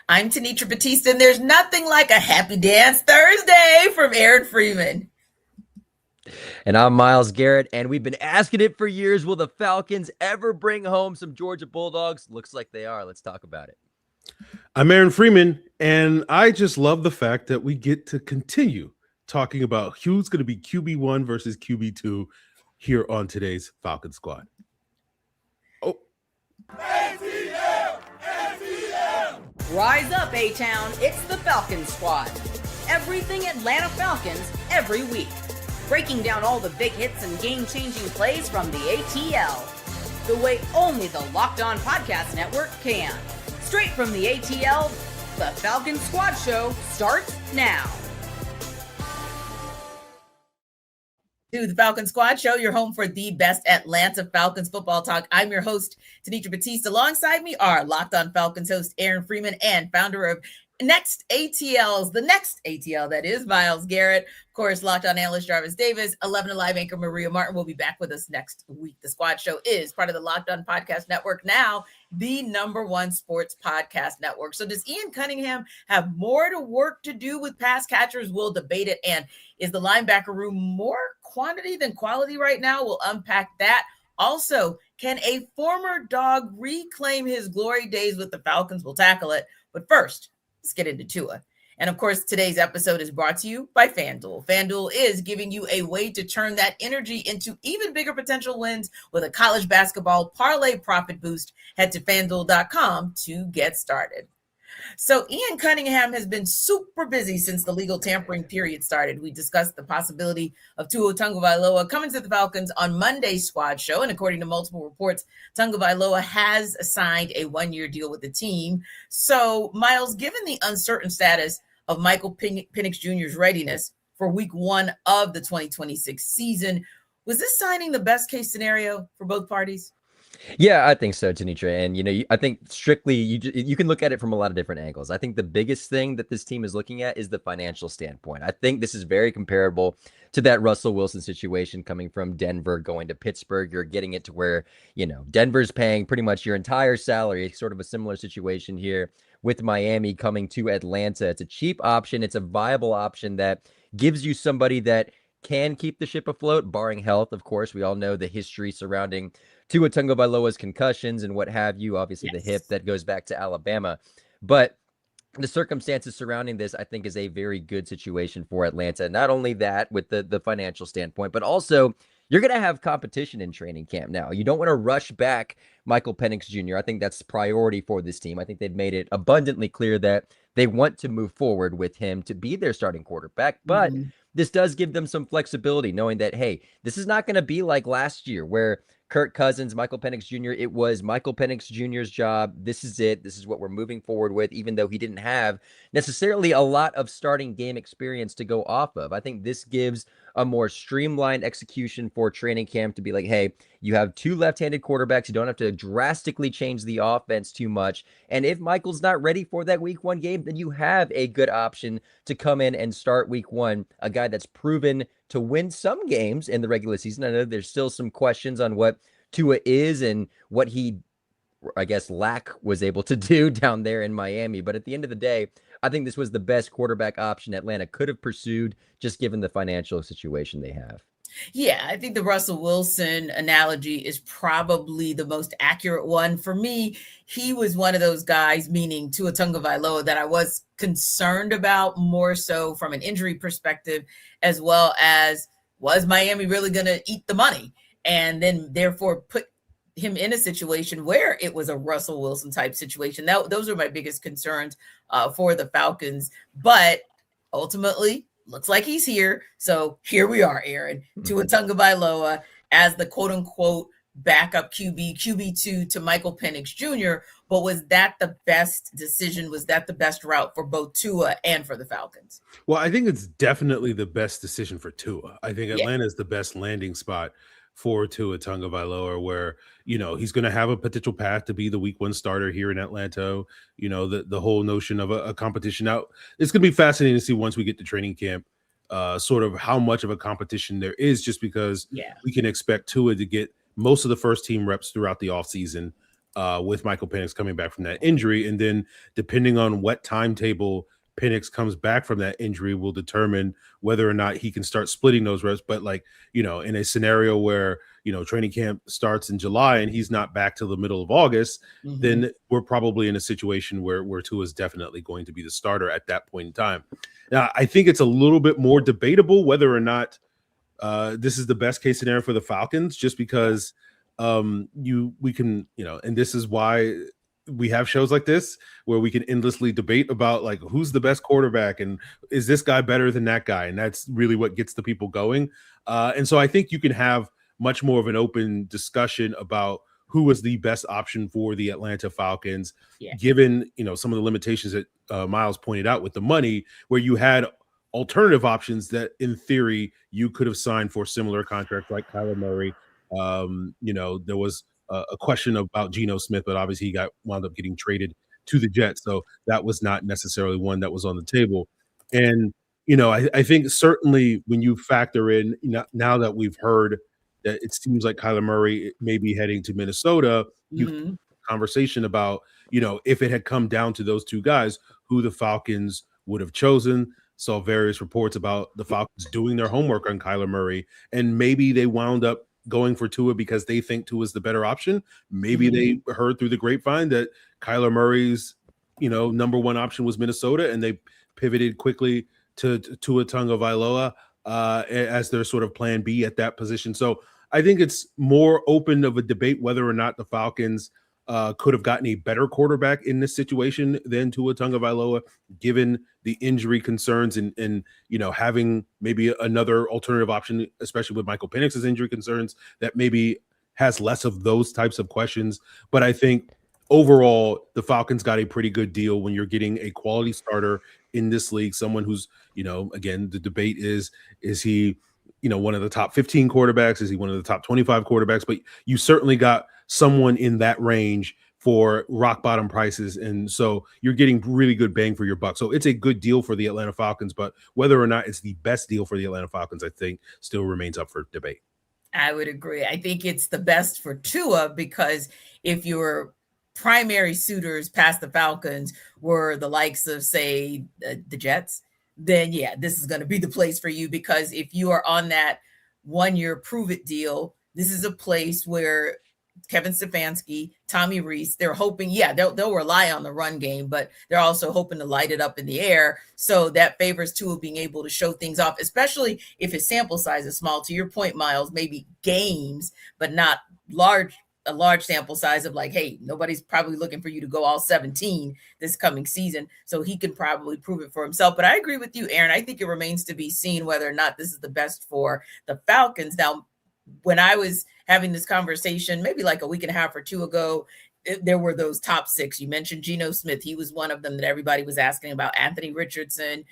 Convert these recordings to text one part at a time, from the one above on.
I'm Tenitra Batiste, and there's nothing like a Happy Dance Thursday from Aaron Freeman. And I'm Miles Garrett, and we've been asking it for years. Will the Falcons ever bring home some Georgia Bulldogs? Looks like they are. Let's talk about it. I'm Aaron Freeman, and I just love the fact that we get to continue talking about who's going to be QB1 versus QB2 here on today's Falcon Squad. Oh. ATL! Rise up, A-Town. It's the Falcons Squad. Everything Atlanta Falcons every week. Breaking down all the big hits and game-changing plays from the ATL. The way only the Locked On Podcast Network can. Straight from the ATL, the Falcons Squad Show starts now. To the Falcon Squad Show, your home for the best Atlanta Falcons football talk. I'm your host, Tenitra Batiste. Alongside me are Locked On Falcons host Aaron Freeman and founder of the next ATL, that is Miles Garrett. Of course, Locked On analyst Jarvis Davis, 11 Alive anchor Maria Martin will be back with us next week. The Squad Show is part of the Locked On Podcast Network, now the #1 sports podcast network. So does Ian Cunningham have more to work to do with pass catchers? We'll debate it. And is the linebacker room more quantity than quality right now? We'll unpack that. Also, can a former dog reclaim his glory days with the Falcons? We'll tackle it. But first, let's get into Tua. And of course, today's episode is brought to you by FanDuel. FanDuel is giving you a way to turn that energy into even bigger potential wins with a college basketball parlay profit boost. Head to FanDuel.com to get started. So Ian Cunningham has been super busy since the legal tampering period started. We discussed the possibility of Tua Tagovailoa coming to the Falcons on Monday's Squad Show. And according to multiple reports, Tagovailoa has signed a 1-year deal with the team. So, Miles, given the uncertain status of Michael Penix Jr.'s readiness for week 1 of the 2026 season, was this signing the best case scenario for both parties? Yeah, I think so, Tenitra. And, I think strictly you can look at it from a lot of different angles. I think the biggest thing that this team is looking at is the financial standpoint. I think this is very comparable to that Russell Wilson situation coming from Denver going to Pittsburgh. You're getting it to where, Denver's paying pretty much your entire salary. It's sort of a similar situation here with Miami coming to Atlanta. It's a cheap option. It's a viable option that gives you somebody that can keep the ship afloat, barring health. Of course, we all know the history surrounding Tua Tagovailoa's concussions and what have you, obviously the hip that goes back to Alabama. But the circumstances surrounding this, I think, is a very good situation for Atlanta. Not only that with the financial standpoint, but also you're going to have competition in training camp now. You don't want to rush back Michael Penix Jr. I think that's priority for this team. I think they've made it abundantly clear that they want to move forward with him to be their starting quarterback. But this does give them some flexibility, knowing that, hey, this is not going to be like last year where Kirk Cousins, Michael Penix Jr., it was Michael Penix Jr.'s job. This is it. This is what we're moving forward with, even though he didn't have necessarily a lot of starting game experience to go off of. I think this gives a more streamlined execution for training camp to be like, hey, you have 2 left-handed quarterbacks. You don't have to drastically change the offense too much. And if Michael's not ready for that week 1 game, then you have a good option to come in and start week 1, a guy that's proven to win some games in the regular season. I know there's still some questions on what Tua is and what he, I guess, was able to do down there in Miami. But at the end of the day, I think this was the best quarterback option Atlanta could have pursued, just given the financial situation they have. Yeah, I think the Russell Wilson analogy is probably the most accurate one. For me, he was one of those guys, meaning Tua Tagovailoa, that I was concerned about more so from an injury perspective, as well as was Miami really going to eat the money and then therefore put him in a situation where it was a Russell Wilson type situation. Those are my biggest concerns for the Falcons. But ultimately, looks like he's here. So here we are, Aaron. Tua Tagovailoa as the quote-unquote backup QB2 to Michael Penix Jr. But was that the best decision? Was that the best route for both Tua and for the Falcons? Well, I think it's definitely the best decision for Tua. I think Atlanta is the best landing spot for Tua Tagovailoa, where, he's going to have a potential path to be the week 1 starter here in Atlanta. The whole notion of a competition. Now, it's going to be fascinating to see once we get to training camp, sort of how much of a competition there is, just because we can expect Tua to get most of the first team reps throughout the offseason. with Michael Penix coming back from that injury. And then depending on what timetable Penix comes back from that injury will determine whether or not he can start splitting those reps. But like, in a scenario where, training camp starts in July and he's not back till the middle of August, then we're probably in a situation where Tua is definitely going to be the starter at that point in time. Now, I think it's a little bit more debatable whether or not this is the best case scenario for the Falcons, just because we can, and this is why we have shows like this where we can endlessly debate about like who's the best quarterback and is this guy better than that guy, and that's really what gets the people going. And so I think you can have much more of an open discussion about who was the best option for the Atlanta Falcons, given some of the limitations that Miles pointed out with the money, where you had alternative options that in theory you could have signed for similar contracts like Kyler Murray. There was a question about Geno Smith, but obviously he wound up getting traded to the Jets. So that was not necessarily one that was on the table. And, I think certainly when you factor in now that we've heard that it seems like Kyler Murray may be heading to Minnesota, you conversation about, if it had come down to those two guys, who the Falcons would have chosen. Saw various reports about the Falcons doing their homework on Kyler Murray, and maybe they wound up going for Tua because they think Tua is the better option. Maybe they heard through the grapevine that Kyler Murray's, number one option was Minnesota, and they pivoted quickly to Tua Tagovailoa as their sort of plan B at that position. So I think it's more open of a debate whether or not the Falcons could have gotten a better quarterback in this situation than Tua Tagovailoa, given the injury concerns and having maybe another alternative option, especially with Michael Penix's injury concerns, that maybe has less of those types of questions. But I think overall, the Falcons got a pretty good deal when you're getting a quality starter in this league, someone who's, again, the debate is he, one of the top 15 quarterbacks? Is he one of the top 25 quarterbacks? But you certainly got someone in that range for rock bottom prices. And so you're getting really good bang for your buck. So it's a good deal for the Atlanta Falcons, but whether or not it's the best deal for the Atlanta Falcons, I think still remains up for debate. I would agree. I think it's the best for Tua because if your primary suitors past the Falcons were the likes of, say, the Jets, then this is going to be the place for you, because if you are on that 1-year prove it deal, this is a place where Kevin Stefanski, Tommy Rees, they're hoping, they'll rely on the run game, but they're also hoping to light it up in the air. So that favors Tua being able to show things off, especially if his sample size is small. To your point, Miles, maybe games, but not a large sample size of like, hey, nobody's probably looking for you to go all 17 this coming season. So he can probably prove it for himself. But I agree with you, Aaron. I think it remains to be seen whether or not this is the best for the Falcons. Now, when I was having this conversation, maybe like a week and a half or two ago, there were those top 6. You mentioned Geno Smith. He was one of them that everybody was asking about. Anthony Richardson.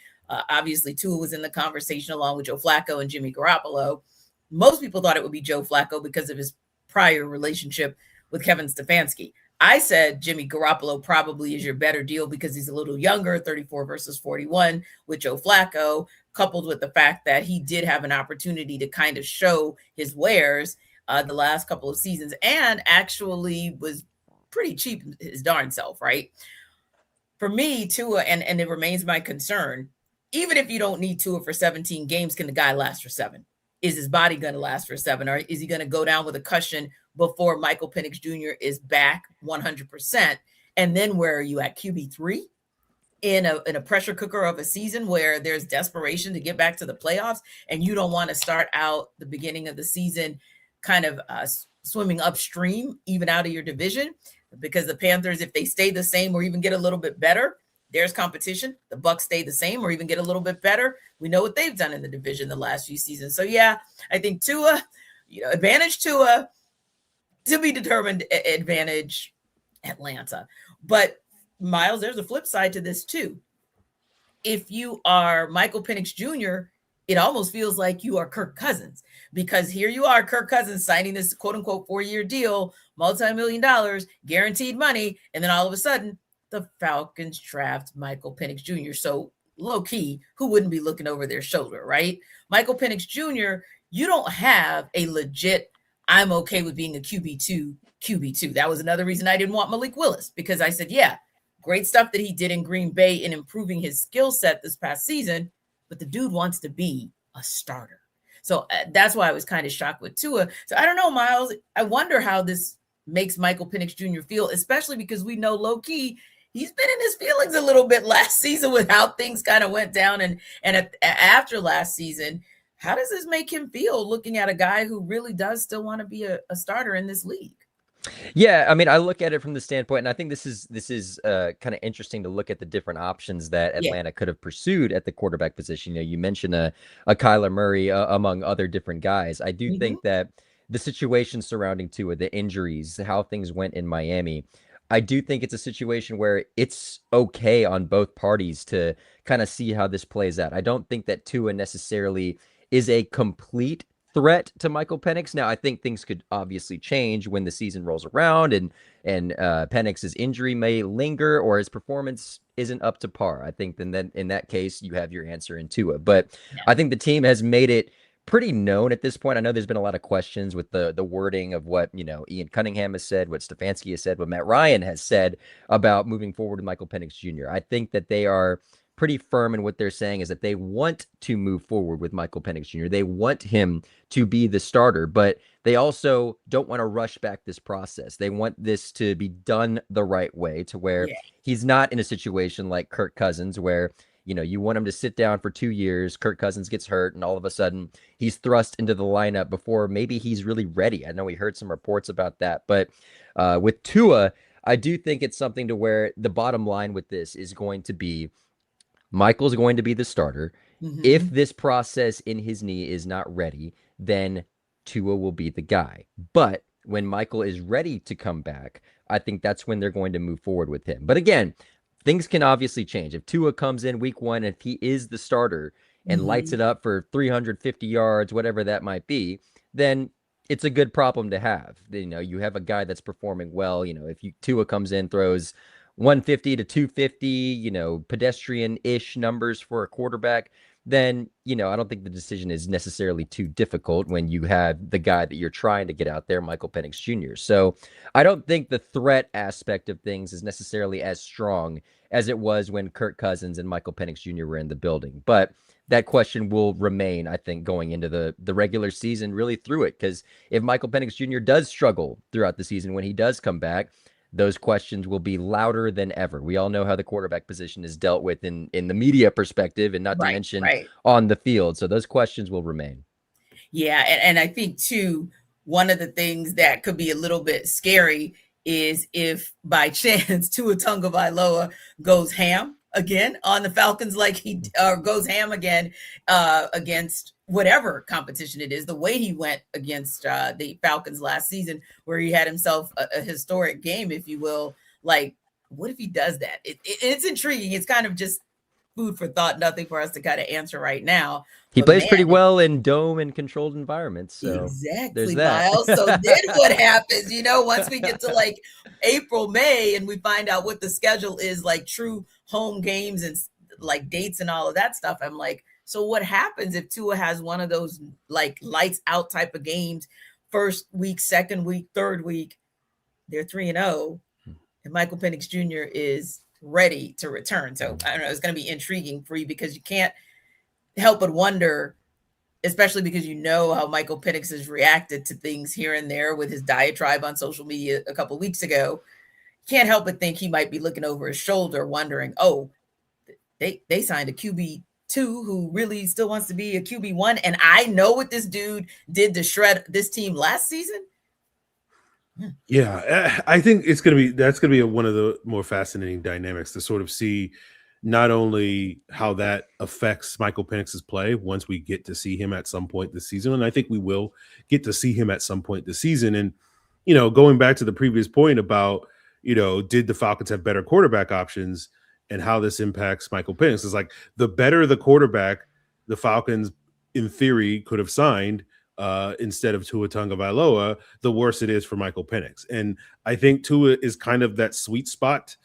Obviously, Tua was in the conversation along with Joe Flacco and Jimmy Garoppolo. Most people thought it would be Joe Flacco because of his prior relationship with Kevin Stefanski. I said Jimmy Garoppolo probably is your better deal because he's a little younger, 34 versus 41 with Joe Flacco, coupled with the fact that he did have an opportunity to kind of show his wares the last couple of seasons and actually was pretty cheap his darn self, right? For me, Tua, and it remains my concern, even if you don't need Tua for 17 games, can the guy last for 7? Is his body going to last for 7, or is he going to go down with a cushion before Michael Penix Jr. is back 100%? And then where are you at, QB3 in a pressure cooker of a season where there's desperation to get back to the playoffs, and you don't want to start out the beginning of the season kind of swimming upstream, even out of your division, because the Panthers, if they stay the same or even get a little bit better, there's competition. The Bucs stay the same or even get a little bit better. We know what they've done in the division the last few seasons. So I think Tua, advantage Tua, to be determined advantage Atlanta. But Miles, there's a flip side to this too. If you are Michael Penix Jr., it almost feels like you are Kirk Cousins, because here you are, Kirk Cousins signing this quote unquote 4-year deal, multi-million-dollar, guaranteed money. And then all of a sudden, the Falcons draft Michael Penix Jr. So low key, who wouldn't be looking over their shoulder, right? Michael Penix Jr., you don't have a legit, I'm okay with being a QB2 QB2. That was another reason I didn't want Malik Willis, because I said, yeah, great stuff that he did in Green Bay in improving his skill set this past season, but the dude wants to be a starter. So that's why I was kind of shocked with Tua. So I don't know, Miles. I wonder how this makes Michael Penix Jr. feel, especially because we know low key he's been in his feelings a little bit last season with how things kind of went down. And after last season, how does this make him feel looking at a guy who really does still want to be a starter in this league? Yeah, I mean, I look at it from the standpoint, and I think this is kind of interesting to look at the different options that Atlanta could have pursued at the quarterback position. You mentioned a Kyler Murray among other different guys. I do think that the situation surrounding Tua, the injuries, how things went in Miami, I do think it's a situation where it's okay on both parties to kind of see how this plays out. I don't think that Tua necessarily is a complete threat to Michael Penix. Now, I think things could obviously change when the season rolls around and Penix's injury may linger or his performance isn't up to par. I think then in that case, you have your answer in Tua. But I think the team has made it pretty known at this point. I know there's been a lot of questions with the wording of what, Ian Cunningham has said, what Stefanski has said, what Matt Ryan has said about moving forward with Michael Penix Jr. I think that they are pretty firm in what they're saying is that they want to move forward with Michael Penix Jr. They want him to be the starter, but they also don't want to rush back this process. They want this to be done the right way to where he's not in a situation like Kirk Cousins where, you want him to sit down for 2 years, Kirk Cousins gets hurt, and all of a sudden he's thrust into the lineup before maybe he's really ready. I know we heard some reports about that, but with Tua, I do think it's something to where the bottom line with this is going to be Michael's going to be the starter. If this process in his knee is not ready, then Tua will be the guy. But when Michael is ready to come back, I think that's when they're going to move forward with him. But again, things can obviously change. If Tua comes in week 1, if he is the starter and lights it up for 350 yards, whatever that might be, then it's a good problem to have. You have a guy that's performing well. If Tua comes in, throws 150 to 250, pedestrian-ish numbers for a quarterback, then, I don't think the decision is necessarily too difficult when you have the guy that you're trying to get out there, Michael Penix Jr. So I don't think the threat aspect of things is necessarily as strong as it was when Kirk Cousins and Michael Penix Jr. were in the building. But that question will remain, I think, going into the regular season, really through it. Because if Michael Penix Jr. does struggle throughout the season, when he does come back, those questions will be louder than ever. We all know how the quarterback position is dealt with in the media perspective and not to mention on the field. So those questions will remain. Yeah. And I think, too, one of the things that could be a little bit scary is if by chance Tua Tagovailoa goes ham again on the Falcons, like he goes ham again against whatever competition it is, the way he went against the Falcons last season, where he had himself a historic game, if you will. Like, what if he does that? It's intriguing. It's kind of just food for thought, nothing for us to kind of answer right now. He plays pretty well in dome and controlled environments. So exactly, Miles. So then what happens, once we get to like April, May, and we find out what the schedule is, like true home games and like dates and all of that stuff, I'm like, so what happens if Tua has one of those like lights out type of games, first week, second week, third week, they're 3-0, and Michael Penix Jr. is ready to return. So I don't know, it's going to be intriguing for you because you can't help but wonder, especially because how Michael Penix has reacted to things here and there with his diatribe on social media a couple of weeks ago. Can't help but think he might be looking over his shoulder wondering, oh, they signed a QB2 who really still wants to be a QB1, and I know what this dude did to shred this team last season. Yeah, I think that's going to be one of the more fascinating dynamics to sort of see not only how that affects Michael Penix's play once we get to see him at some point this season, and I think we will get to see him at some point this season. And, going back to the previous point about, did the Falcons have better quarterback options and how this impacts Michael Penix, is like the better the quarterback the Falcons in theory could have signed instead of Tua Tagovailoa, the worse it is for Michael Penix. And I think Tua is kind of that sweet spot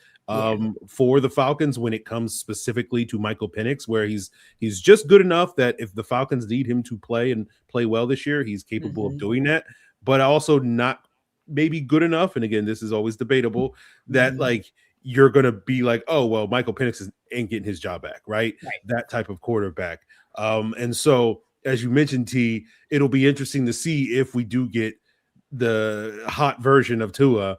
for the Falcons when it comes specifically to Michael Penix, where he's just good enough that if the Falcons need him to play and play well this year, he's capable of doing that, but also not maybe good enough. And again, this is always debatable that like you're going to be like, oh, well, Michael Penix ain't getting his job back, right? That type of quarterback. And so, as you mentioned, T, it'll be interesting to see if we do get the hot version of Tua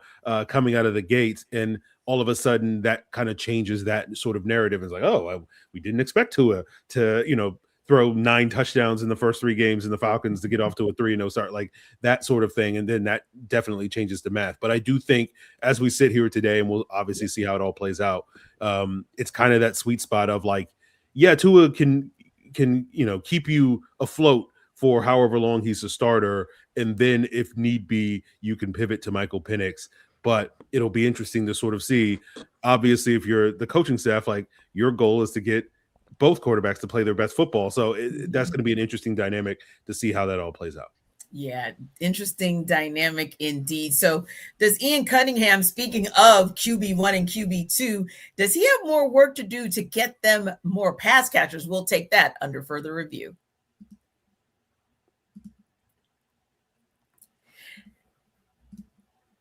coming out of the gates, and all of a sudden that kind of changes that sort of narrative. It's like, oh, we didn't expect Tua to, throw 9 touchdowns in the first 3 games in the Falcons to get off to a 3-0 start, like that sort of thing. And then that definitely changes the math. But I do think as we sit here today, and we'll obviously see how it all plays out, it's kind of that sweet spot of like, yeah, Tua can keep you afloat for however long he's a starter. And then if need be, you can pivot to Michael Penix. But it'll be interesting to sort of see, obviously, if you're the coaching staff, like your goal is to get both quarterbacks to play their best football. So that's going to be an interesting dynamic to see how that all plays out. Yeah, interesting dynamic indeed. So does Ian Cunningham, speaking of QB1 and QB2, does he have more work to do to get them more pass catchers? We'll take that under further review.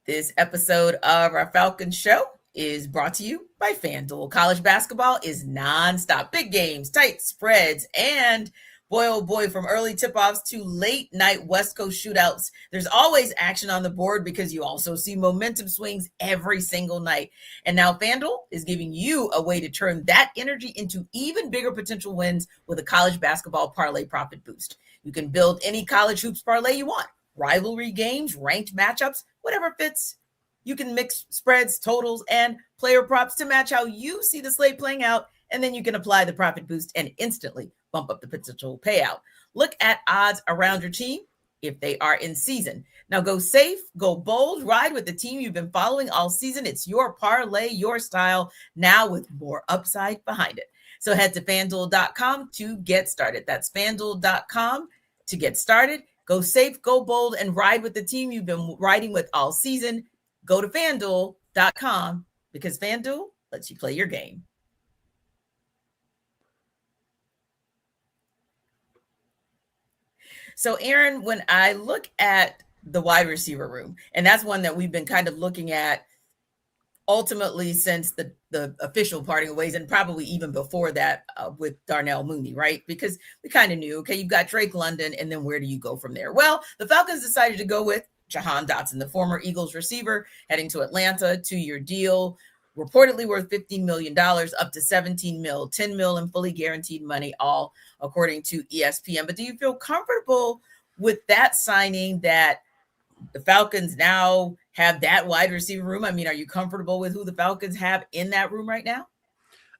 This episode of our Falcons show is brought to you by FanDuel. College basketball is nonstop. Big games, tight spreads, and boy, oh boy, from early tip-offs to late night West Coast shootouts, there's always action on the board because you also see momentum swings every single night. And now FanDuel is giving you a way to turn that energy into even bigger potential wins with a college basketball parlay profit boost. You can build any college hoops parlay you want. Rivalry games, ranked matchups, whatever fits. You can mix spreads, totals, and player props to match how you see the slate playing out, and then you can apply the profit boost and instantly bump up the potential payout. Look at odds around your team if they are in season. Now go safe, go bold, ride with the team you've been following all season. It's your parlay, your style, now with more upside behind it. So head to FanDuel.com to get started. That's FanDuel.com to get started. Go safe, go bold, and ride with the team you've been riding with all season. Go to FanDuel.com because FanDuel lets you play your game. So, Aaron, when I look at the wide receiver room, and that's one that we've been kind of looking at ultimately since the official parting of ways, and probably even before that with Darnell Mooney, right? Because we kind of knew, okay, you've got Drake London, and then where do you go from there? Well, the Falcons decided to go with Jahan Dotson, the former Eagles receiver, heading to Atlanta, 2-year deal, reportedly worth $15 million, up to $17 million, $10 million in fully guaranteed money, all according to ESPN. But do you feel comfortable with that signing, that the Falcons now have that wide receiver room? I mean, are you comfortable with who the Falcons have in that room right now?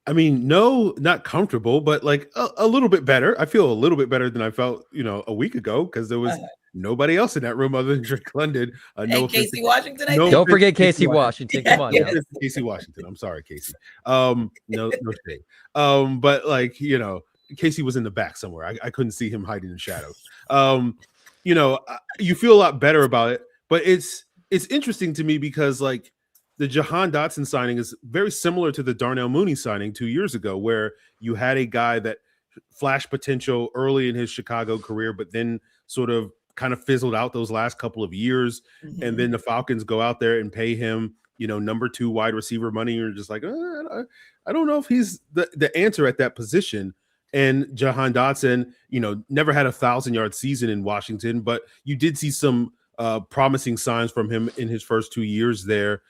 I mean, no, not comfortable, but like a little bit better. I feel a little bit better than I felt, a week ago, because there was nobody else in that room other than Drake London. And Casey Washington. Don't forget Casey Washington. Come on, now. Casey Washington. I'm sorry, Casey. No shade. But like, Casey was in the back somewhere. I couldn't see him hiding in the shadows. You feel a lot better about it, but it's interesting to me because like the Jahan Dotson signing is very similar to the Darnell Mooney signing 2 years ago, where you had a guy that flashed potential early in his Chicago career, but then sort of kind of fizzled out those last couple of years. Mm-hmm. And then the Falcons go out there and pay him, number 2 wide receiver money. You're just like, I don't know if he's the answer at that position. And Jahan Dotson, never had a 1,000-yard season in Washington, but you did see some promising signs from him in his first 2 years there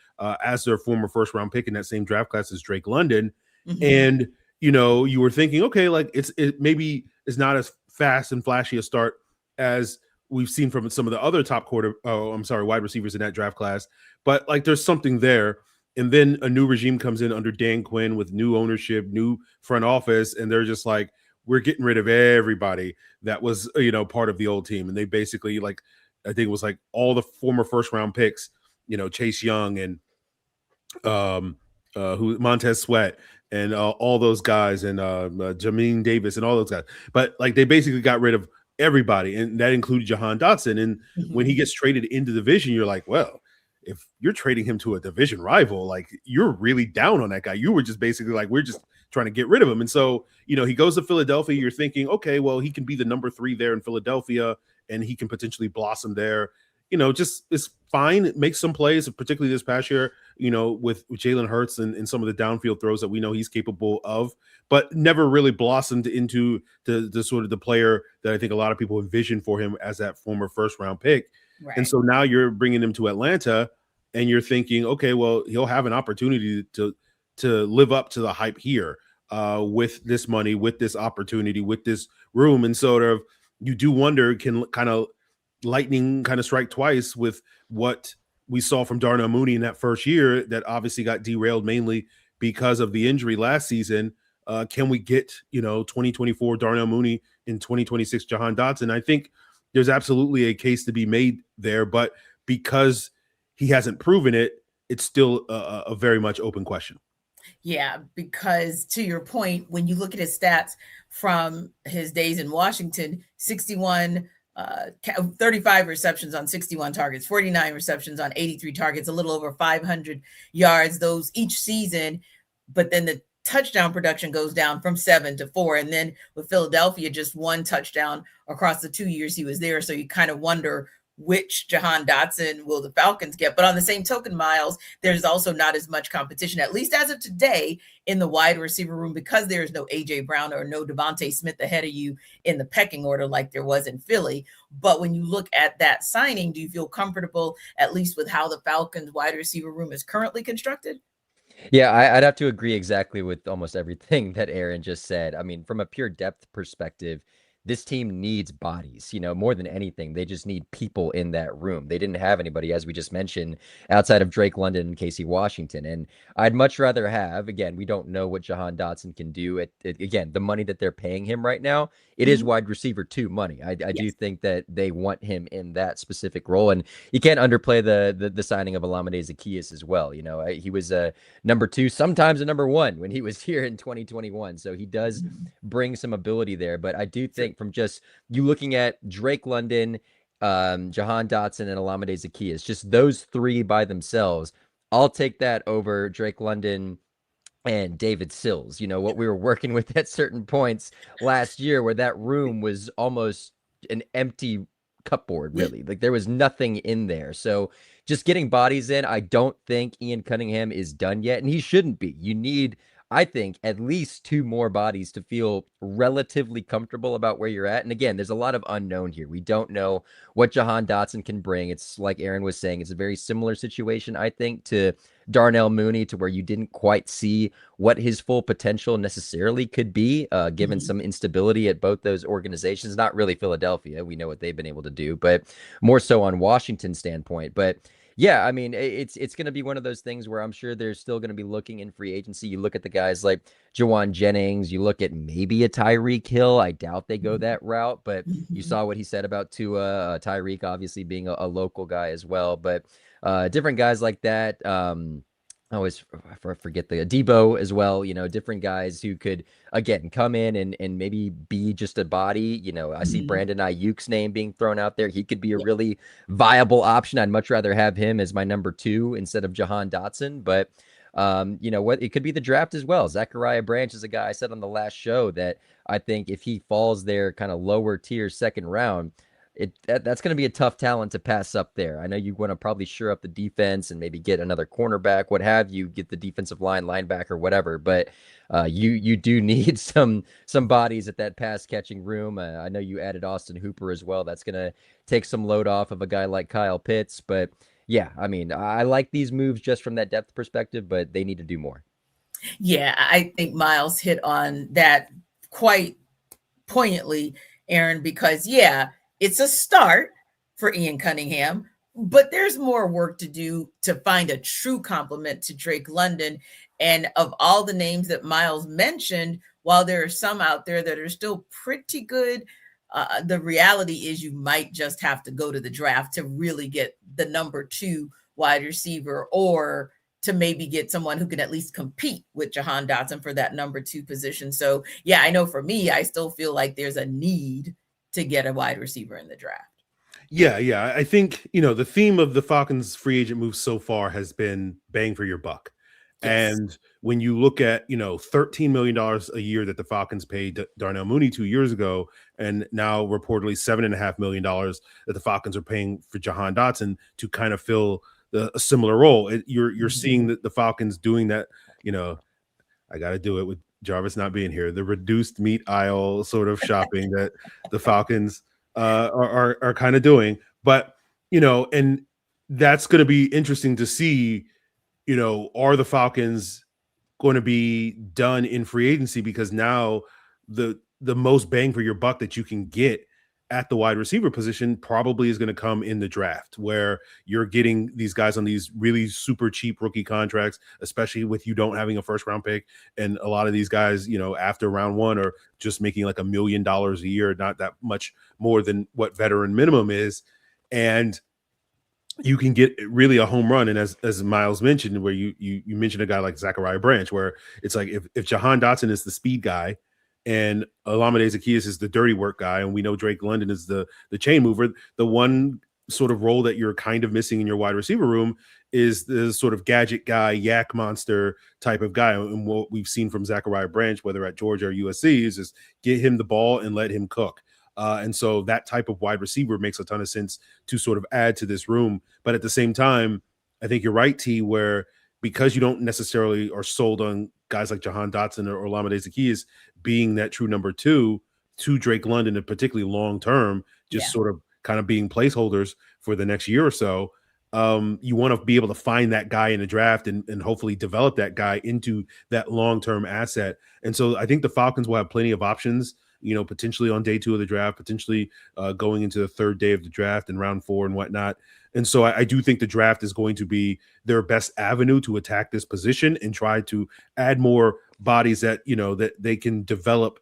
as their former first-round pick in that same draft class as Drake London. Mm-hmm. And, you were thinking, okay, like it maybe is not as fast and flashy a start as we've seen from some of the other wide receivers in that draft class, but like there's something there. And then a new regime comes in under Dan Quinn with new ownership, new front office, and they're just like, we're getting rid of everybody that was, part of the old team. And they basically, like, I think it was like all the former first round picks, Chase Young and Montez Sweat and all those guys, and Jamin Davis and all those guys. But like they basically got rid of everybody, and that included Jahan Dotson. And when he gets traded into the division, you're like, well, if you're trading him to a division rival, like you're really down on that guy. You were just basically like, we're just trying to get rid of him. And so, he goes to Philadelphia. You're thinking, okay, well, he can be the number 3 there in Philadelphia, and he can potentially blossom there. Just it's fine, makes some plays, particularly this past year, with Jalen Hurts and some of the downfield throws that we know he's capable of, but never really blossomed into the sort of the player that I think a lot of people envisioned for him as that former first-round pick. Right. And so now you're bringing him to Atlanta, and you're thinking, okay, well, he'll have an opportunity to live up to the hype here with this money, with this opportunity, with this room. And sort of you do wonder, can kind of lightning kind of strike twice with what we saw from Darnell Mooney in that first year that obviously got derailed mainly because of the injury last season. Can we get, 2024 Darnell Mooney in 2026 Jahan Dotson? I think there's absolutely a case to be made there, but because he hasn't proven it, it's still a very much open question. Yeah, because to your point, when you look at his stats from his days in Washington, 35 receptions on 61 targets, 49 receptions on 83 targets, a little over 500 yards, those each season. But then the touchdown production goes down from 7 to 4. And then with Philadelphia, just 1 touchdown across the 2 years he was there. So you kind of wonder which Jahan Dotson will the Falcons get. But on the same token, Miles, there's also not as much competition, at least as of today, in the wide receiver room because there's no A.J. Brown or no Devontae Smith ahead of you in the pecking order like there was in Philly. But when you look at that signing, do you feel comfortable, at least with how the Falcons wide receiver room is currently constructed? Yeah, I'd have to agree exactly with almost everything that Aaron just said. I mean, from a pure depth perspective, this team needs bodies, more than anything. They just need people in that room. They didn't have anybody, as we just mentioned, outside of Drake London and Casey Washington. And I'd much rather have, again, we don't know what Jahan Dotson can do again, the money that they're paying him right now. It is wide receiver 2 money. I do think that they want him in that specific role. And you can't underplay the signing of Olamide Zaccheaus as well. He was a number 2, sometimes a number 1 when he was here in 2021. So he does bring some ability there. But I do think from just you looking at Drake London, Jahan Dotson, and Olamide Zaccheaus, just those 3 by themselves, I'll take that over Drake London and David Sills. What we were working with at certain points last year where that room was almost an empty cupboard, really. Like there was nothing in there. So just getting bodies in, I don't think Ian Cunningham is done yet, and he shouldn't be. You need, I think, at least 2 more bodies to feel relatively comfortable about where you're at. And again, there's a lot of unknown here. We don't know what Jahan Dotson can bring. It's like Aaron was saying, it's a very similar situation, I think, to Darnell Mooney, to where you didn't quite see what his full potential necessarily could be, given some instability at both those organizations. Not really Philadelphia. We know what they've been able to do, but more so on Washington's standpoint. But yeah, I mean, it's going to be one of those things where I'm sure they're still going to be looking in free agency. You look at the guys like Jawan Jennings, you look at maybe a Tyreek Hill. I doubt they go that route, but you saw what he said about Tua, Tyreek obviously being a local guy as well. But different guys like that. I always forget the Debo as well, different guys who could, again, come in and maybe be just a body. I see Brandon Ayuk's name being thrown out there. He could be a really viable option. I'd much rather have him as my number 2 instead of Jahan Dotson. But what, it could be the draft as well. Zachariah Branch is a guy I said on the last show that I think if he falls there kind of lower tier second round, that's going to be a tough talent to pass up there. I know you want to probably shore up the defense and maybe get another cornerback, what have you, get the defensive line, linebacker, whatever. But you do need some bodies at that pass catching room. I know you added Austin Hooper as well. That's going to take some load off of a guy like Kyle Pitts. But yeah, I mean, I like these moves just from that depth perspective, but they need to do more. Yeah, I think Miles hit on that quite poignantly, Aaron, because it's a start for Ian Cunningham, but there's more work to do to find a true complement to Drake London. And of all the names that Miles mentioned, while there are some out there that are still pretty good, the reality is you might just have to go to the draft to really get the number 2 wide receiver, or to maybe get someone who can at least compete with Jahan Dotson for that number 2 position. So yeah, I know for me, I still feel like there's a need to get a wide receiver in the draft. Yeah. I think, the theme of the Falcons free agent moves so far has been bang for your buck. Yes. And when you look at, $13 million a year that the Falcons paid Darnell Mooney 2 years ago, and now reportedly $7.5 million that the Falcons are paying for Jahan Dotson to kind of fill a similar role. You're seeing the Falcons doing that. I got to do it with Jarvis not being here. The reduced meat aisle sort of shopping that the Falcons are kind of doing, but and that's going to be interesting to see. Are the Falcons going to be done in free agency, because now the most bang for your buck that you can get at the wide receiver position probably is going to come in the draft, where you're getting these guys on these really super cheap rookie contracts, especially with you don't having a first round pick. And a lot of these guys, after round one are just making like $1 million a year, not that much more than what veteran minimum is. And you can get really a home run. And as Miles mentioned, where you mentioned a guy like Zachariah Branch, where it's like if Jahan Dotson is the speed guy and Olamide Zaccheaus is the dirty work guy, and we know Drake London is the chain mover, the one sort of role that you're kind of missing in your wide receiver room is the sort of gadget guy, yak monster type of guy. And what we've seen from Zachariah Branch, whether at Georgia or USC, is just get him the ball and let him cook. And so that type of wide receiver makes a ton of sense to sort of add to this room. But at the same time, I think you're right, T, where because you don't necessarily are sold on guys like Jahan Dotson or Olamide Zaccheaus being that true number two to Drake London, and particularly long term, just sort of kind of being placeholders for the next year or so. You want to be able to find that guy in the draft and hopefully develop that guy into that long-term asset. And so I think the Falcons will have plenty of options, potentially on day 2 of the draft, potentially going into the 3rd day of the draft and round 4 and whatnot. And so I do think the draft is going to be their best avenue to attack this position and try to add more bodies that, that they can develop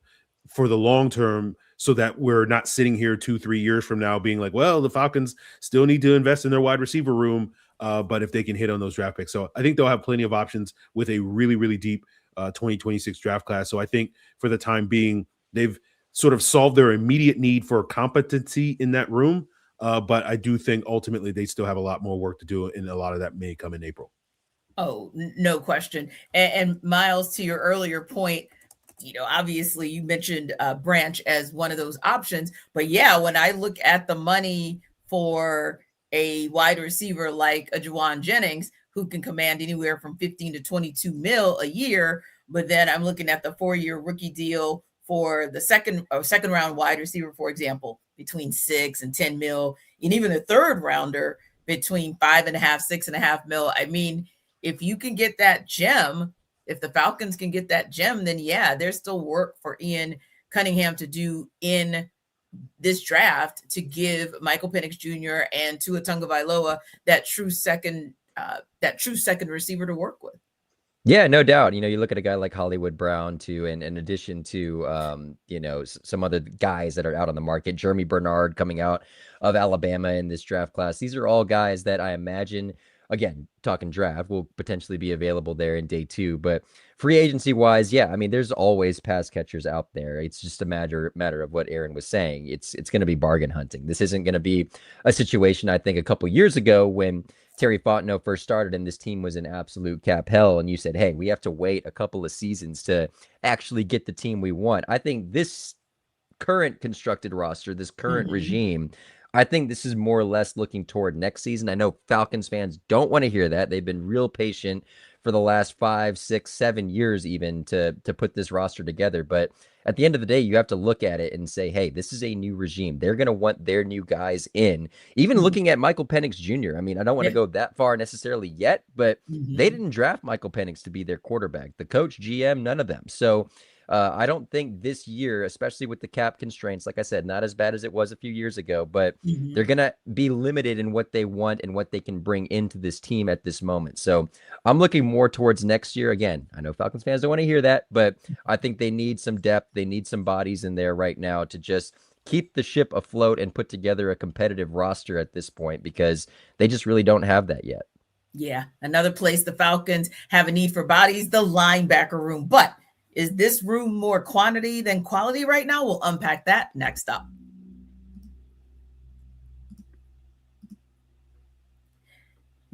for the long term, so that we're not sitting here 2-3 years from now being like, well, the Falcons still need to invest in their wide receiver room. But if they can hit on those draft picks. So I think they'll have plenty of options with a really, really deep 2026 draft class. So I think for the time being, they've sort of solved their immediate need for competency in that room. But I do think ultimately they still have a lot more work to do, and a lot of that may come in April. Oh, no question. And Miles, to your earlier point, obviously you mentioned Branch as one of those options. But yeah, when I look at the money for a wide receiver like a Juwan Jennings, who can command anywhere from 15 to 22 mil a year, but then I'm looking at the 4-year rookie deal for the second round wide receiver, for example, between 6 and 10 mil, and even the 3rd rounder between 5.5, 6.5 mil. I mean, if you can get that gem, if the Falcons can get that gem, then yeah, there's still work for Ian Cunningham to do in this draft to give Michael Penix Jr. and Tua Tagovailoa that true second receiver to work with. Yeah, no doubt. You look at a guy like Hollywood Brown too, and in addition to, some other guys that are out on the market, Jeremy Bernard coming out of Alabama in this draft class. These are all guys that I imagine, again, talking draft, will potentially be available there in day 2. But free agency wise, yeah, I mean, there's always pass catchers out there. It's just a matter of what Aaron was saying. It's going to be bargain hunting. This isn't going to be a situation, I think, a couple years ago when Terry Fontenot first started and this team was in absolute cap hell, and you said, hey, we have to wait a couple of seasons to actually get the team we want. I think this current constructed roster, this current regime, I think this is more or less looking toward next season. I know Falcons fans don't want to hear that. They've been real patient for the last 5, 6, 7 years even to put this roster together. But at the end of the day, you have to look at it and say, hey, this is a new regime. They're going to want their new guys in. Even looking at Michael Penix Jr., I mean, I don't want to go that far necessarily yet, but they didn't draft Michael Penix to be their quarterback. The coach, GM, none of them. So I don't think this year, especially with the cap constraints, like I said, not as bad as it was a few years ago, but they're going to be limited in what they want and what they can bring into this team at this moment. So I'm looking more towards next year. Again, I know Falcons fans don't want to hear that, but I think they need some depth. They need some bodies in there right now to just keep the ship afloat and put together a competitive roster at this point, because they just really don't have that yet. Yeah. Another place the Falcons have a need for bodies, the linebacker room. But is this room more quantity than quality right now? We'll unpack that next up.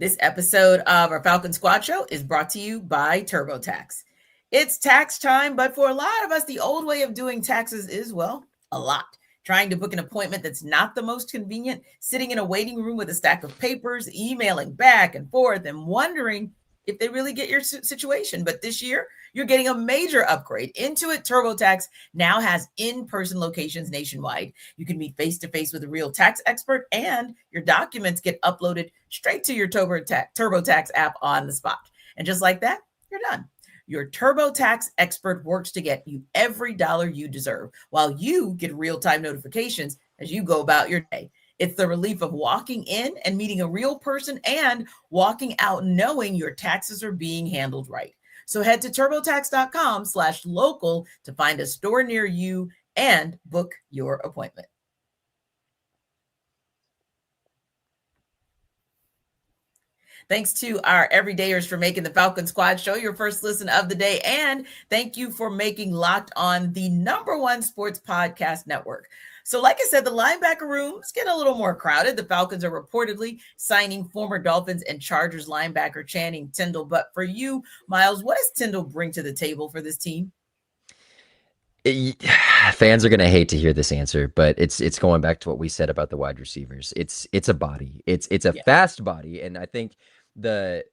This episode of our Falcon Squad Show is brought to you by TurboTax. It's tax time, but for a lot of us, the old way of doing taxes is, well, a lot. Trying to book an appointment that's not the most convenient, sitting in a waiting room with a stack of papers, emailing back and forth, and wondering if they really get your situation. But this year, you're getting a major upgrade. Intuit TurboTax now has in-person locations nationwide. You can meet face-to-face with a real tax expert, and your documents get uploaded straight to your TurboTax app on the spot. And just like that, you're done. Your TurboTax expert works to get you every dollar you deserve, while you get real-time notifications as you go about your day. It's the relief of walking in and meeting a real person and walking out knowing your taxes are being handled right. So head to turbotax.com/local to find a store near you and book your appointment. Thanks to our everydayers for making the Falcon Squad Show your first listen of the day. And thank you for making Locked On the #1 sports podcast network. So like I said, the linebacker room's getting a little more crowded. The Falcons are reportedly signing former Dolphins and Chargers linebacker Channing Tindall. But for you, Miles, what does Tindall bring to the table for this team? Fans are going to hate to hear this answer, but it's going back to what we said about the wide receivers. It's a body. It's a fast body, and I think the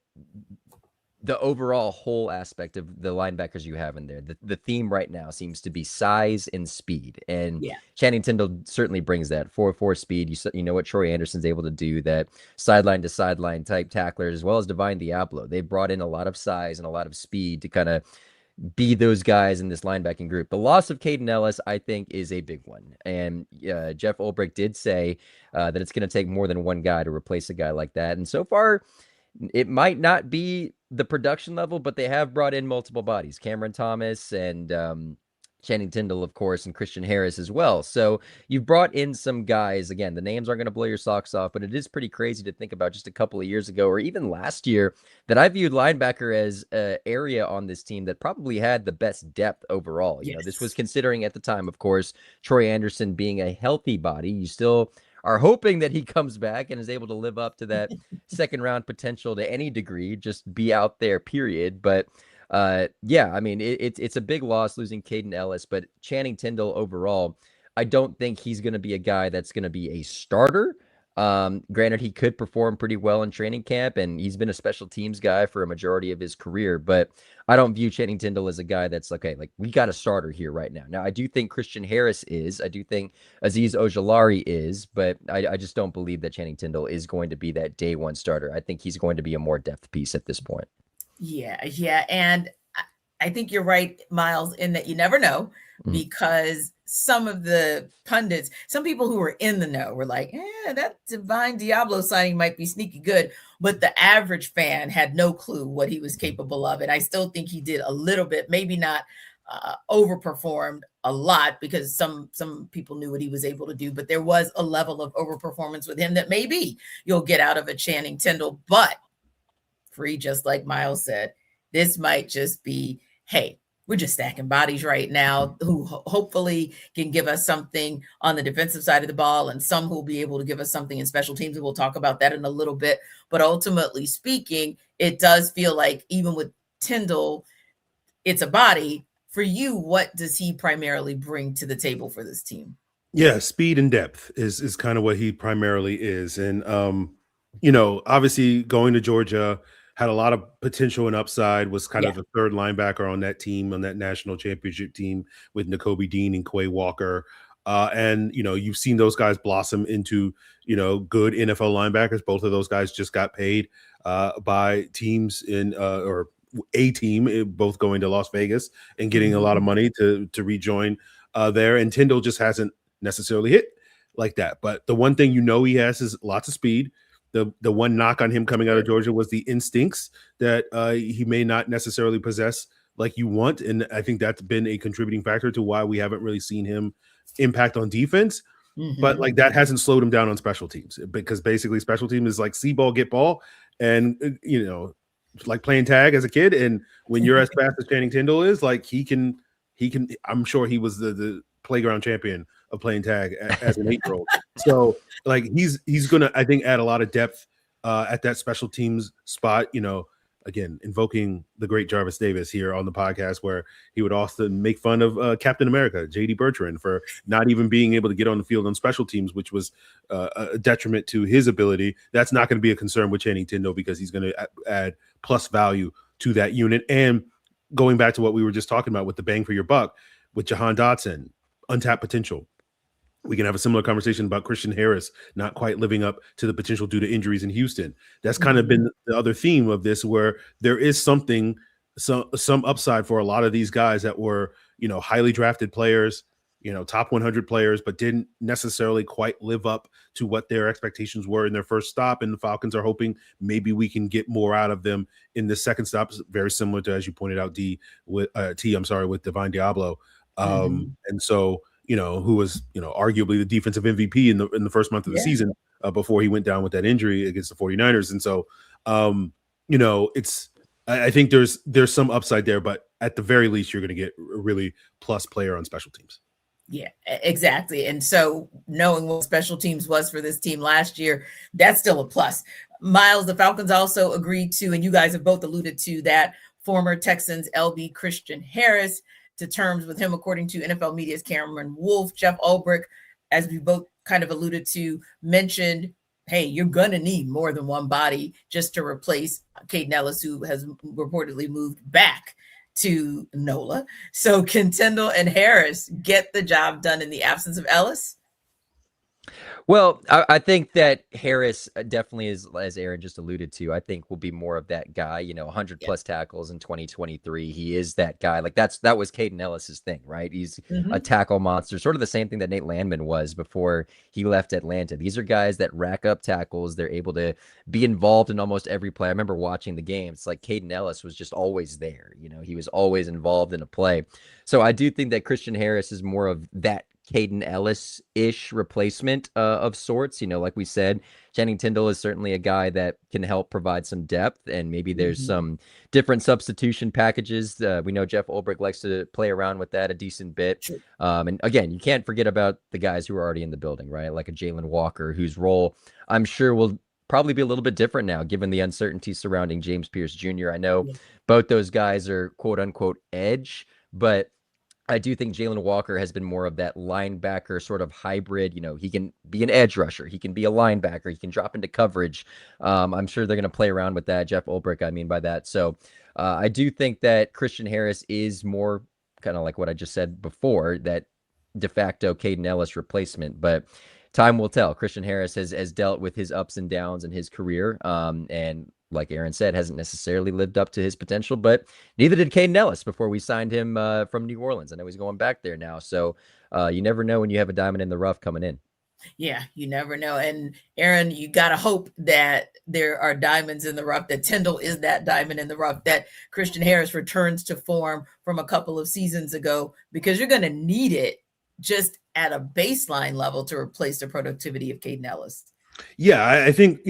overall whole aspect of the linebackers you have in there, the theme right now seems to be size and speed, and Channing Tindall certainly brings that 4.4 speed. You know what Troy Anderson's able to do, that sideline to sideline type tackler, as well as Divine Diablo. They've brought in a lot of size and a lot of speed to kind of be those guys in this linebacking group. The loss of Kaden Elliss, I think, is a big one. And Jeff Ulbrich did say that it's going to take more than one guy to replace a guy like that. And so far, it might not be the production level, but they have brought in multiple bodies. Cameron Thomas and Channing Tindall, of course, and Christian Harris as well. So you've brought in some guys. Again, the names aren't going to blow your socks off, but it is pretty crazy to think about just a couple of years ago, or even last year, that I viewed linebacker as an area on this team that probably had the best depth overall. You know, this was considering at the time, of course, Troy Anderson being a healthy body. You still are hoping that he comes back and is able to live up to that second round potential to any degree, just be out there, period. But yeah, I mean, it's a big loss losing Kaden Elliss, but Channing Tindall overall, I don't think he's going to be a guy that's going to be a starter. Granted, he could perform pretty well in training camp, and he's been a special teams guy for a majority of his career, but I don't view Channing Tindall as a guy that's okay, like, we got a starter here right now. Now, I do think Christian Harris is, I do think Azeez Ojulari is, but I just don't believe that Channing Tindall is going to be that day one starter. I think he's going to be a more depth piece at this point. Yeah. And I think you're right, Miles, in that you never know, because some of the pundits, some people who were in the know were like, that Divine Diablo signing might be sneaky good. But the average fan had no clue what he was capable of. And I still think he did a little bit, maybe not overperformed a lot, because some people knew what he was able to do. But there was a level of overperformance with him that maybe you'll get out of a Channing Tindall. But free, just like Miles said, this might just be, hey, we're just stacking bodies right now who hopefully can give us something on the defensive side of the ball, and some who will be able to give us something in special teams. And we'll talk about that in a little bit. But ultimately speaking, it does feel like even with Tindall, it's a body. For you, what does he primarily bring to the table for this team? Yeah, speed and depth is kind of what he primarily is. And, you know, obviously going to Georgia, had a lot of potential and upside, was kind of the third linebacker on that team, on that national championship team with Nakobe Dean and Quay Walker. And, you know, you've seen those guys blossom into, you know, good NFL linebackers. Both of those guys just got paid by teams in or a team, both going to Las Vegas and getting a lot of money to rejoin there. And Tindall just hasn't necessarily hit like that. But the one thing you know he has is lots of speed. The one knock on him coming out of Georgia was the instincts that he may not necessarily possess like you want. And I think that's been a contributing factor to why we haven't really seen him impact on defense. But like that hasn't slowed him down on special teams, because basically special team is like see ball, get ball. And, you know, like playing tag as a kid. And when you're as fast as Channing Tindall is, like he can, I'm sure he was the playground champion of playing tag as an 8-year-old. So like he's gonna, I think, add a lot of depth at that special teams spot. Again, invoking the great Jarvis Davis here on the podcast, where he would often make fun of Captain America, J.D. Bertrand, for not even being able to get on the field on special teams, which was a detriment to his ability. That's not going to be a concern with Channing Tindall, because he's going to add plus value to that unit. And going back to what we were just talking about with the bang for your buck, with Jahan Dotson, untapped potential. We can have a similar conversation about Christian Harris not quite living up to the potential due to injuries in Houston. That's kind of been the other theme of this, where there is some upside for a lot of these guys that were, highly drafted players, top 100 players, but didn't necessarily quite live up to what their expectations were in their first stop. And the Falcons are hoping maybe we can get more out of them in the second stop, very similar to, as you pointed out, with Divine Diablo. And so, who was, arguably the defensive MVP in the first month of the season before he went down with that injury against the 49ers. And so, I think there's some upside there, but at the very least, you're going to get a really plus player on special teams. Yeah, exactly. And so knowing what special teams was for this team last year, that's still a plus. Miles, the Falcons also agreed to, and you guys have both alluded to, that former Texans LB Christian Harris to terms with him, according to NFL Media's Cameron Wolf. Jeff Ulbrich, as we both kind of alluded to, mentioned, hey, you're going to need more than one body just to replace Kaden Elliss, who has reportedly moved back to NOLA. So can Tindall and Harris get the job done in the absence of Elliss? Well, I think that Harris definitely is, as Aaron just alluded to, I think will be more of that guy, 100 plus tackles in 2023. He is that guy. Like that was Kaden Ellis's thing, right? He's a tackle monster, sort of the same thing that Nate Landman was before he left Atlanta. These are guys that rack up tackles. They're able to be involved in almost every play. I remember watching the game. It's like Kaden Elliss was just always there. He was always involved in a play. So I do think that Christian Harris is more of that Kaden Elliss-ish replacement of sorts. Like we said, Channing Tindall is certainly a guy that can help provide some depth, and maybe there's some different substitution packages. We know Jeff Ulbrich likes to play around with that a decent bit. And again, you can't forget about the guys who are already in the building, right? Like a Jalen Walker, whose role I'm sure will probably be a little bit different now, given the uncertainty surrounding James Pierce Jr. I know both those guys are quote unquote edge, but I do think Jalen Walker has been more of that linebacker sort of hybrid. He can be an edge rusher. He can be a linebacker. He can drop into coverage. I'm sure they're going to play around with that. Jeff Ulbrich, I mean by that. So I do think that Christian Harris is more kind of like what I just said before, that de facto Kaden Elliss replacement. But time will tell. Christian Harris has dealt with his ups and downs in his career. And like Aaron said, hasn't necessarily lived up to his potential, but neither did Kaden Elliss before we signed him from New Orleans. I know he's going back there now. So you never know when you have a diamond in the rough coming in. Yeah, you never know. And Aaron, you got to hope that there are diamonds in the rough, that Tindall is that diamond in the rough, that Christian Harris returns to form from a couple of seasons ago, because you're going to need it just at a baseline level to replace the productivity of Kaden Elliss. Yeah, I think,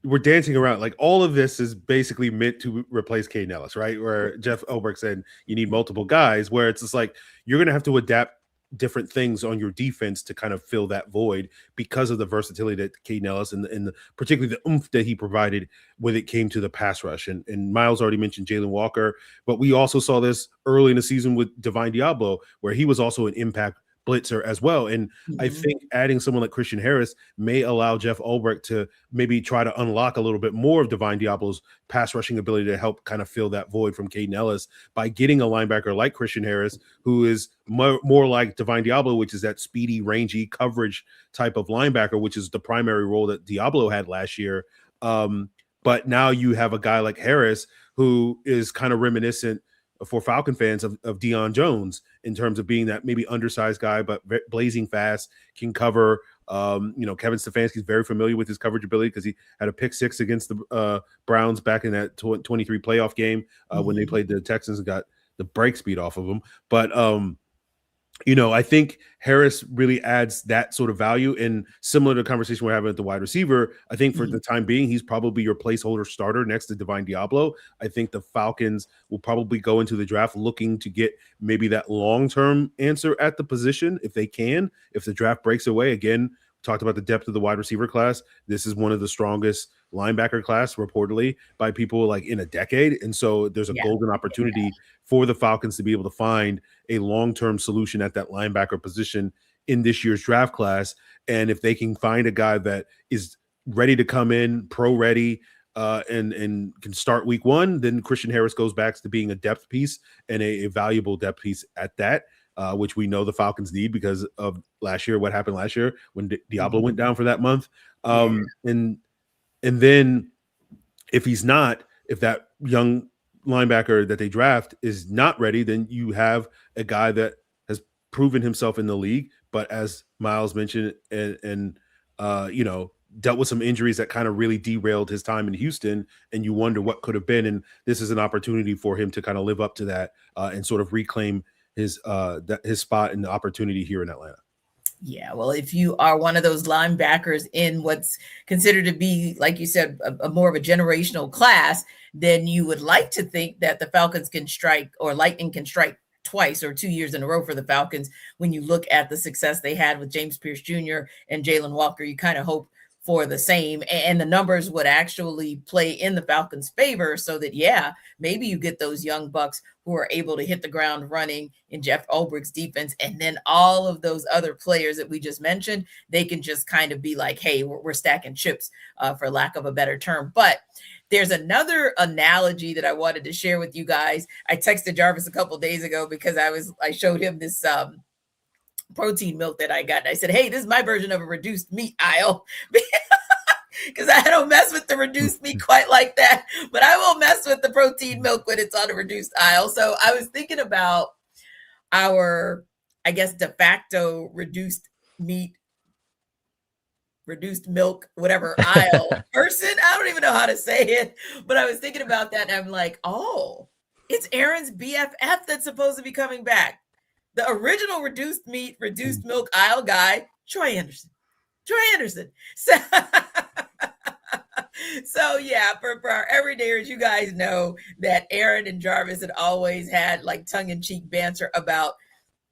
we're dancing around. Like, all of this is basically meant to replace Kaden Elliss, right? Where Jeff Ulbrich said you need multiple guys, where it's just like you're going to have to adapt different things on your defense to kind of fill that void because of the versatility that Kaden Elliss and particularly the oomph that he provided when it came to the pass rush. And Miles already mentioned Jalen Walker, but we also saw this early in the season with Divine Diablo, where he was also an impact blitzer as well. And I think adding someone like Christian Harris may allow Jeff Ulbrich to maybe try to unlock a little bit more of Divine Diablo's pass rushing ability to help kind of fill that void from Kaden Elliss by getting a linebacker like Christian Harris, who is more like Divine Diablo, which is that speedy, rangy coverage type of linebacker, which is the primary role that Diablo had last year. But now you have a guy like Harris, who is kind of reminiscent for Falcon fans of Deion Jones in terms of being that maybe undersized guy, but blazing fast, can cover. Kevin Stefanski's very familiar with his coverage ability because he had a pick six against the Browns back in that 23 playoff game when they played the Texans and got the break speed off of them. But I think Harris really adds that sort of value. And similar to the conversation we're having at the wide receiver, I think for the time being, he's probably your placeholder starter next to Divine Diablo. I think the Falcons will probably go into the draft looking to get maybe that long-term answer at the position if they can. If the draft breaks away, again, talked about the depth of the wide receiver class. This is one of the strongest linebacker class reportedly by people like in a decade. And so there's a golden opportunity for the Falcons to be able to find a long-term solution at that linebacker position in this year's draft class. And if they can find a guy that is ready to come in, pro ready, and can start week one, then Christian Harris goes back to being a depth piece and a valuable depth piece at that, which we know the Falcons need because of last year, what happened last year when Diablo went down for that month. And then if that young linebacker that they draft is not ready, then you have a guy that has proven himself in the league, but as Miles mentioned, and dealt with some injuries that kind of really derailed his time in Houston, and you wonder what could have been. And this is an opportunity for him to kind of live up to that and sort of reclaim his spot and the opportunity here in Atlanta. Yeah, well, if you are one of those linebackers in what's considered to be, like you said, a more of a generational class, then you would like to think that the Falcons can strike, or lightning can strike twice or 2 years in a row for the Falcons. When you look at the success they had with James Pierce Jr. and Jalen Walker, you kind of hope for the same, and the numbers would actually play in the Falcons' favor, so that, maybe you get those young bucks who are able to hit the ground running in Jeff Ulbricht's defense, and then all of those other players that we just mentioned, they can just kind of be like, hey, we're stacking chips, for lack of a better term. But there's another analogy that I wanted to share with you guys. I texted Jarvis a couple days ago because I showed him this protein milk that I got. And I said, hey, this is my version of a reduced meat aisle, because I don't mess with the reduced meat quite like that, but I will mess with the protein milk when it's on a reduced aisle. So I was thinking about our, I guess, de facto reduced meat, reduced milk, whatever aisle person. I don't even know how to say it, but I was thinking about that, and I'm like, oh, it's Aaron's BFF that's supposed to be coming back. The original reduced meat, reduced milk aisle guy, Troy Anderson. So yeah, for our everydayers, you guys know that Aaron and Jarvis had always had like tongue-in-cheek banter about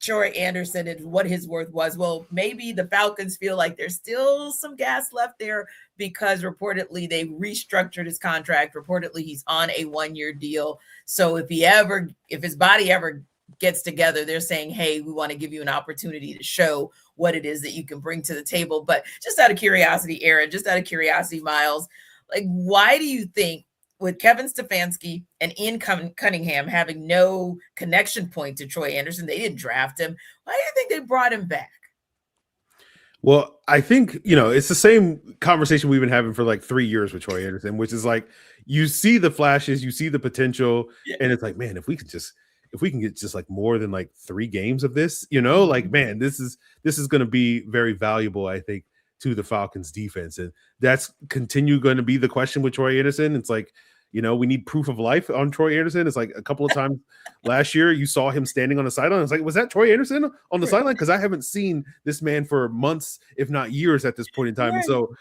Troy Anderson and what his worth was. Well, maybe the Falcons feel like there's still some gas left there because reportedly they restructured his contract. Reportedly he's on a 1-year deal. So if his body ever gets together, they're saying, hey, we want to give you an opportunity to show what it is that you can bring to the table. But just out of curiosity, Aaron, just out of curiosity, Miles, like, why do you think, with Kevin Stefanski and Ian Cunningham having no connection point to Troy Anderson, they didn't draft him, why do you think they brought him back? Well, I think, it's the same conversation we've been having for like 3 years with Troy Anderson, which is like, you see the flashes, you see the potential, and it's like, man, if we can get just like more than like 3 games of this, like, man, this is going to be very valuable, I think, to the Falcons defense. And that's going to be the question with Troy Anderson. It's like, we need proof of life on Troy Anderson. It's like a couple of times last year you saw him standing on the sideline. It's like, was that Troy Anderson on the sideline? Because I haven't seen this man for months, if not years at this point in time. Right. And so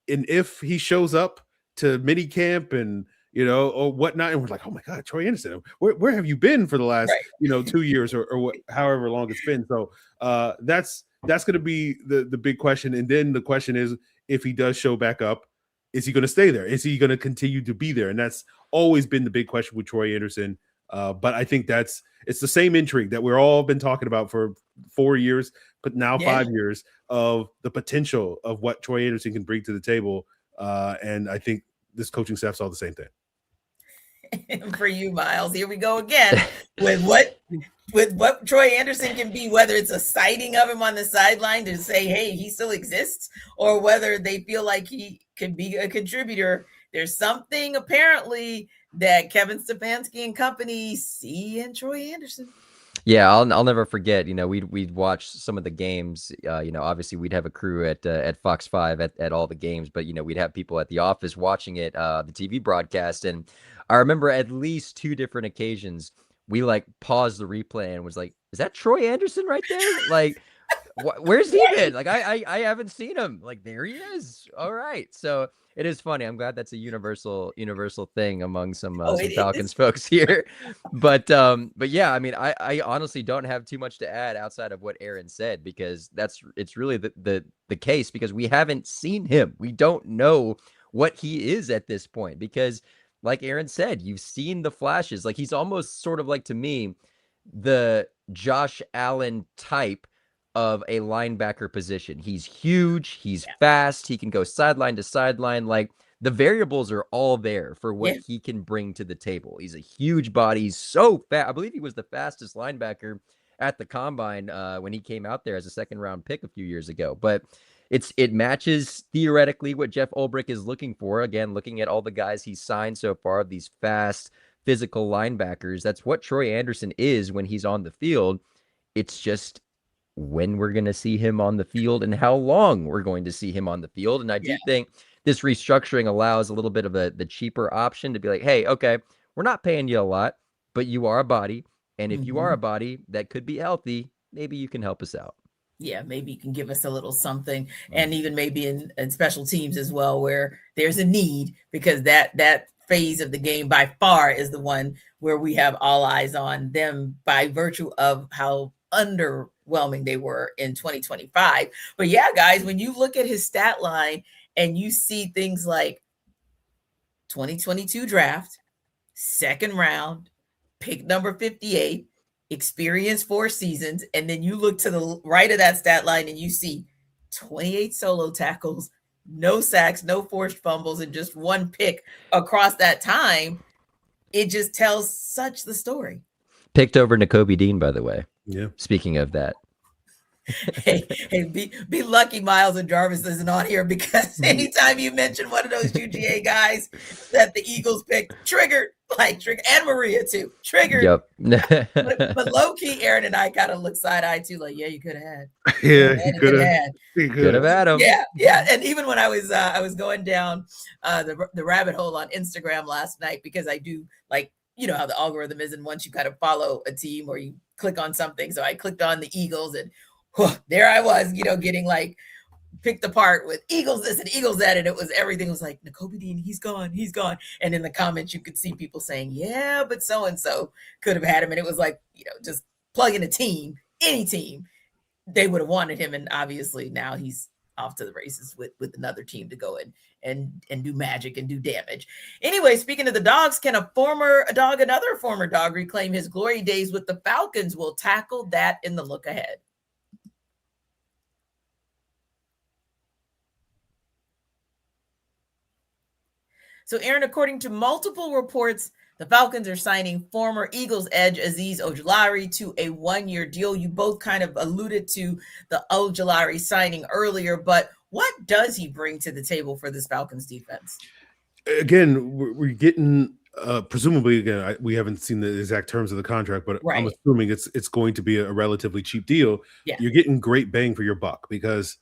if he shows up to mini camp and or whatnot, and we're like, oh my God, Troy Anderson, where have you been for the last 2 years or however long it's been? So that's going to be the big question. And then the question is, if he does show back up, is he going to stay there? Is he going to continue to be there? And that's always been the big question with Troy Anderson. But I think it's the same intrigue that we're all been talking about for 4 years, but now 5 years, of the potential of what Troy Anderson can bring to the table. And I think this coaching staff saw the same thing. And for you, Miles, here we go again with what Troy Anderson can be, whether it's a sighting of him on the sideline to say, hey, he still exists, or whether they feel like he could be a contributor. There's something apparently that Kevin Stefanski and company see in Troy Anderson. Yeah, I'll never forget. We'd watch some of the games. Obviously we'd have a crew at Fox 5 at all the games, but we'd have people at the office watching it, the TV broadcast. And I remember at least 2 different occasions we like paused the replay and was like, "Is that Troy Anderson right there?" Like, Where's he been? Like, I haven't seen him. Like, there he is. All right. So it is funny. I'm glad that's a universal thing among some Falcons folks here. But yeah, I mean, I honestly don't have too much to add outside of what Aaron said, because it's really the case, because we haven't seen him. We don't know what he is at this point, because like Aaron said, you've seen the flashes. Like, he's almost sort of like, to me, the Josh Allen type of a linebacker position. He's huge, he's fast, he can go sideline to sideline. Like, the variables are all there for what he can bring to the table. He's a huge body, he's so fast. I believe he was the fastest linebacker at the combine when he came out there as a second-round pick a few years ago. But it matches theoretically what Jeff Ulbrich is looking for. Again, looking at all the guys he's signed so far, these fast, physical linebackers. That's what Troy Anderson is when he's on the field. It's just when we're going to see him on the field and how long we're going to see him on the field. And I do think this restructuring allows a little bit of the cheaper option to be like, hey, okay, we're not paying you a lot, but you are a body. And if you are a body that could be healthy, maybe you can help us out. Yeah, maybe you can give us a little something, and even maybe in special teams as well, where there's a need, because that phase of the game by far is the one where we have all eyes on them by virtue of how underwhelming they were in 2025. But yeah, guys, when you look at his stat line and you see things like 2022 draft, second round, pick number 58, experience 4 seasons, and then you look to the right of that stat line and you see 28 solo tackles, no sacks, no forced fumbles, and just 1 pick across that time, it just tells such the story. Picked over Nakobe Dean, by the way. Yeah. Speaking of that. hey, be lucky Miles and Jarvis isn't on here, because anytime you mention one of those UGA guys that the Eagles picked, triggered, and Maria too, triggered. Yep. but low key, Aaron and I kind of look side eye too, like, yeah, you could have had. Yeah, he could have had him. Yeah. And even when I was going down the rabbit hole on Instagram last night, because I do, like, you know how the algorithm is, and once you kind of follow a team or you click on something, so I clicked on the Eagles, and there I was, getting like picked apart with Eagles this and Eagles that, and everything was like, Nakobe Dean, he's gone. And in the comments you could see people saying, yeah, but so and so could have had him, and it was like, just plug in a team, any team, they would have wanted him, and obviously now he's off to the races with another team to go in and do magic and do damage. Anyway, speaking of the Dogs, can another former dog reclaim his glory days with the Falcons? We'll tackle that in the look ahead. So, Aaron, according to multiple reports, the Falcons are signing former Eagles edge Azeez Ojulari to a 1-year deal. You both kind of alluded to the Ojulari signing earlier, but what does he bring to the table for this Falcons defense? Again, we're getting presumably, again, we haven't seen the exact terms of the contract, but I'm assuming it's going to be a relatively cheap deal. Yeah. You're getting great bang for your buck, because,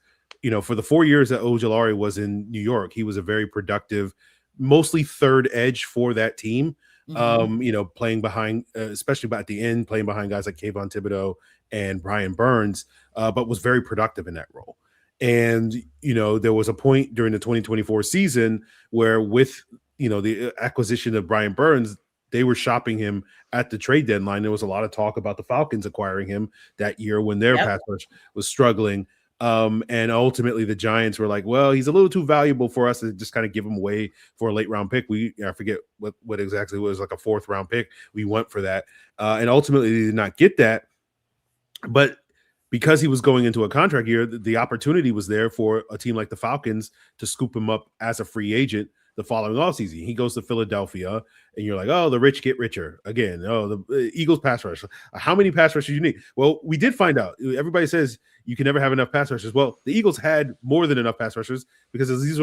for the 4 years that Ojulari was in New York, he was a very productive, mostly third edge for that team. Playing behind, especially at the end, playing behind guys like Kayvon Thibodeau and Brian Burns, but was very productive in that role. And, there was a point during the 2024 season where with, the acquisition of Brian Burns, they were shopping him at the trade deadline. There was a lot of talk about the Falcons acquiring him that year when their pass rush was struggling. And ultimately the Giants were like, well, he's a little too valuable for us to just kind of give him away for a late round pick. I forget what exactly it was, like a 4th round pick we went for that. And ultimately they did not get that. But because he was going into a contract year, the opportunity was there for a team like the Falcons to scoop him up as a free agent the following offseason. He goes to Philadelphia, and you're like, oh, the rich get richer again. Oh, the Eagles pass rush. How many pass rushes you need? Well, we did find out. Everybody says you can never have enough pass rushers. Well, the Eagles had more than enough pass rushers, because Azeez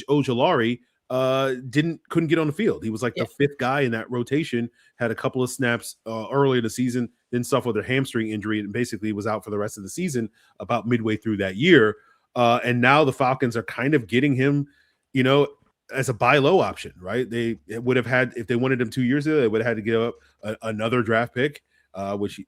Ojulari couldn't get on the field. He was like the 5th guy in that rotation, had a couple of snaps early in the season, then suffered a hamstring injury, and basically was out for the rest of the season about midway through that year. And now the Falcons are kind of getting him, as a buy low option, right? They would have had, if they wanted him 2 years ago, they would have had to give up another draft pick. which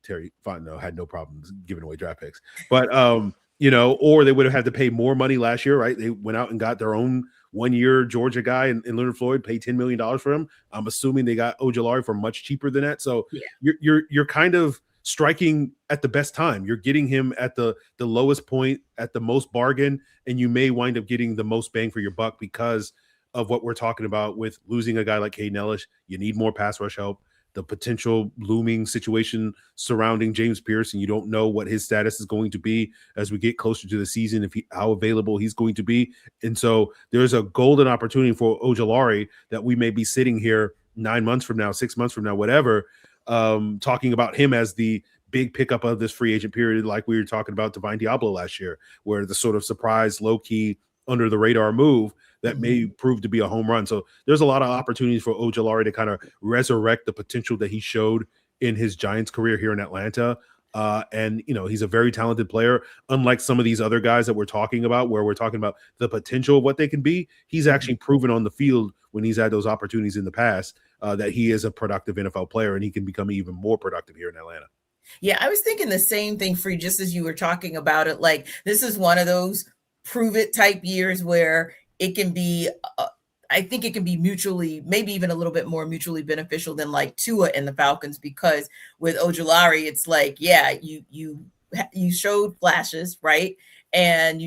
Terry Fontenot had no problems giving away draft picks, but or they would have had to pay more money last year, right? They went out and got their own 1-year Georgia guy in Leonard Floyd, paid $10 million for him. I'm assuming they got Ojulari for much cheaper than that. So you're kind of striking at the best time. You're getting him at the lowest point, at the most bargain, and you may wind up getting the most bang for your buck because of what we're talking about with losing a guy like Kaden Elliss. You need more pass rush help. The potential looming situation surrounding James Pierce, and you don't know what his status is going to be as we get closer to the season, how available he's going to be. And so there's a golden opportunity for Ojulari that we may be sitting here 9 months from now, 6 months from now, whatever, talking about him as the big pickup of this free agent period, like we were talking about Divine Diablo last year, where the sort of surprise, low-key, under the radar move that may prove to be a home run. So there's a lot of opportunities for Ojulari to kind of resurrect the potential that he showed in his Giants career here in Atlanta. And he's a very talented player. Unlike some of these other guys that we're talking about, where we're talking about the potential of what they can be, he's actually proven on the field when he's had those opportunities in the past that he is a productive NFL player, and he can become even more productive here in Atlanta. Yeah, I was thinking the same thing, Free, just as you were talking about it. Like, this is one of those prove it type years where it can be, I think it can be mutually, maybe even a little bit more mutually beneficial than like Tua and the Falcons, because with Ojulari, it's like, yeah, you showed flashes, right? And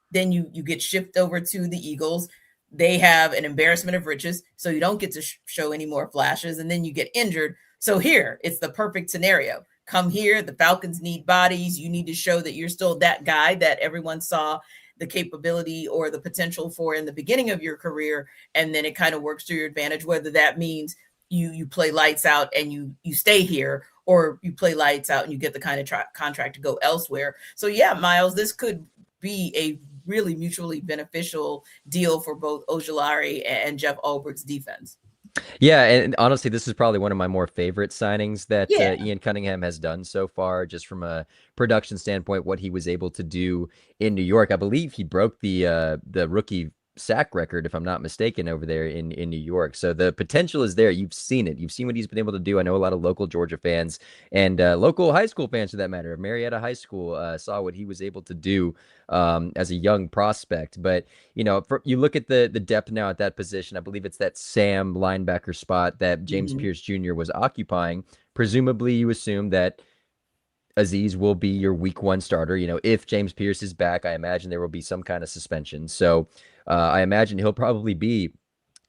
then you get shipped over to the Eagles. They have an embarrassment of riches, so you don't get to show any more flashes, and then you get injured. So here, it's the perfect scenario. Come here, the Falcons need bodies. You need to show that you're still that guy that everyone saw the capability or the potential for in the beginning of your career, and then it kind of works to your advantage, whether that means you play lights out and you stay here, or you play lights out and you get the kind of contract to go elsewhere. So yeah, Miles, this could be a really mutually beneficial deal for both Ojulari and Jeff Ulbricht's defense. Yeah, and honestly, this is probably one of my more favorite signings that Ian Cunningham has done so far, just from a production standpoint, what he was able to do in New York. I believe he broke the rookie sack record, if I'm not mistaken, over there in New York. So the potential is there. You've seen it. You've seen what he's been able to do. I know a lot of local Georgia fans and local high school fans, for that matter. Marietta High School saw what he was able to do as a young prospect. But, you look at the depth now at that position. I believe it's that Sam linebacker spot that James Pierce Jr. was occupying. Presumably, you assume that Azeez will be your week 1 starter. If James Pierce is back, I imagine there will be some kind of suspension. So I imagine he'll probably be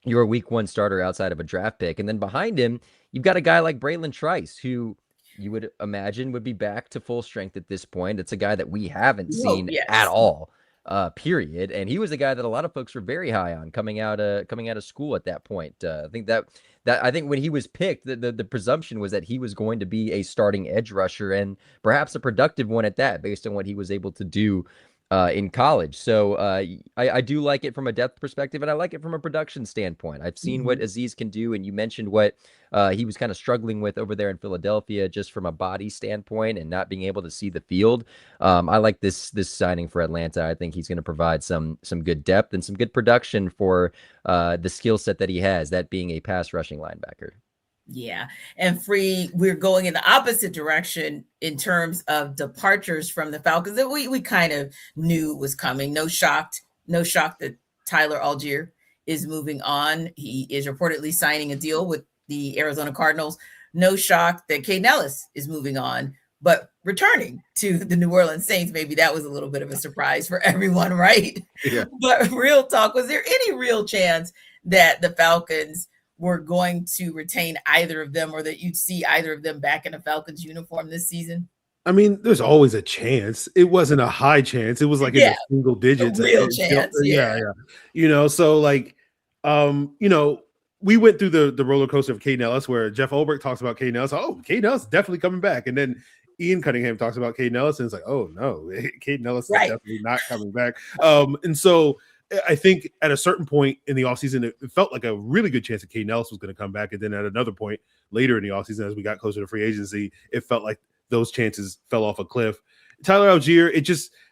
your week 1 starter outside of a draft pick. And then behind him, you've got a guy like Braylon Trice, who you would imagine would be back to full strength at this point. It's a guy that we haven't seen at all, period. And he was a guy that a lot of folks were very high on coming out of school at that point. I think when he was picked, the presumption was that he was going to be a starting edge rusher, and perhaps a productive one at that, based on what he was able to do in college. So I do like it from a depth perspective, and I like it from a production standpoint. I've seen what Azeez can do, and you mentioned what he was kind of struggling with over there in Philadelphia, just from a body standpoint and not being able to see the field. I like this signing for Atlanta. I think he's going to provide some good depth and some good production for the skill set that he has, that being a pass rushing linebacker. Yeah. And Free, we're going in the opposite direction in terms of departures from the Falcons that we kind of knew was coming. No shock that Tyler Allgeier is moving on. He is reportedly signing a deal with the Arizona Cardinals. No shock that Kaden Elliss is moving on, but returning to the New Orleans Saints. Maybe that was a little bit of a surprise for everyone, right? Yeah. But real talk, was there any real chance that the Falcons were going to retain either of them, or that you'd see either of them back in a Falcons uniform this season? I mean, there's always a chance. It wasn't a high chance. It was like in the single digits. A real chance. Yeah. So like, we went through the roller coaster of Kaden Elliss, where Jeff Ulbrich talks about Kaden Elliss. Oh, Kaden Elliss is definitely coming back. And then Ian Cunningham talks about Kaden Elliss, and it's like, oh no, Kaden Elliss is definitely not coming back. And so I think at a certain point in the offseason, it felt like a really good chance that Kaden Elliss was going to come back. And then at another point later in the offseason, as we got closer to free agency, it felt like those chances fell off a cliff. Tyler Allgeier,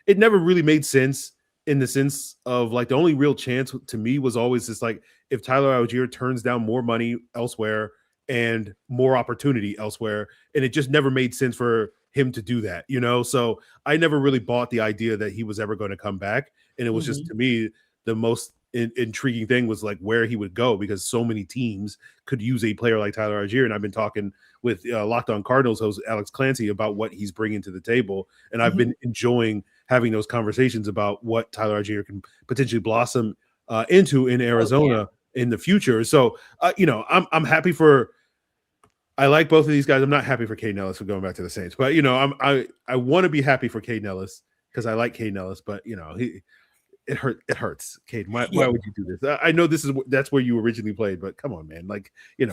it never really made sense, in the sense of like the only real chance to me was always just like, if Tyler Allgeier turns down more money elsewhere and more opportunity elsewhere. And it just never made sense for him to do that, So I never really bought the idea that he was ever going to come back. And it was just, to me, the most intriguing thing was like where he would go, because so many teams could use a player like Tyler Allgeier. And I've been talking with Locked On Cardinals host Alex Clancy about what he's bringing to the table. And I've been enjoying having those conversations about what Tyler Allgeier can potentially blossom into in Arizona in the future. So, I'm happy for, I like both of these guys. I'm not happy for Kaden Elliss for going back to the Saints, but I want to be happy for Kaden Elliss because I like Kaden Elliss, but it hurts. Kaden, why would you do this? I know that's where you originally played, but come on, man. Like, we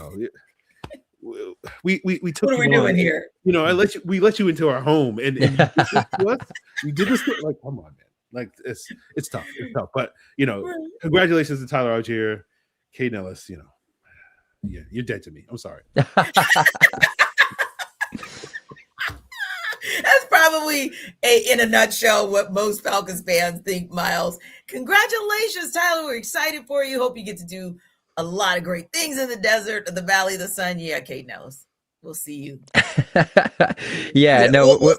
took what are we doing here? We let you into our home and you did this to us. You did this like, come on, man. Like it's tough. It's tough. But congratulations to Tyler Allgeier, Kaden Elliss, Yeah, you're dead to me. I'm sorry. That's probably in a nutshell what most Falcons fans think, Miles. Congratulations, Tyler. We're excited for you. Hope you get to do a lot of great things in the desert or the Valley of the Sun. Yeah, Kaden Elliss. We'll see you. Yeah, no. We'll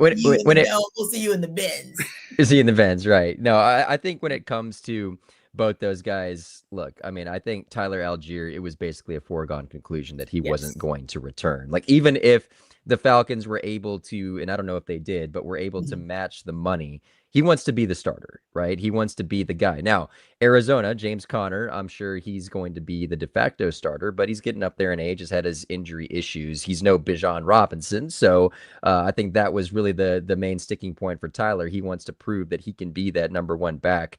see you in the bins. See you in the bins, right? No, I think when it comes to both those guys, look, I mean, I think Tyler Allgeier, it was basically a foregone conclusion that he wasn't going to return. Like, even if the Falcons were able to, and I don't know if they did, but were able to match the money, he wants to be the starter, right? He wants to be the guy. Now, Arizona, James Conner, I'm sure he's going to be the de facto starter, but he's getting up there in age, has had his injury issues. He's no Bijan Robinson. So I think that was really the main sticking point for Tyler. He wants to prove that he can be that number one back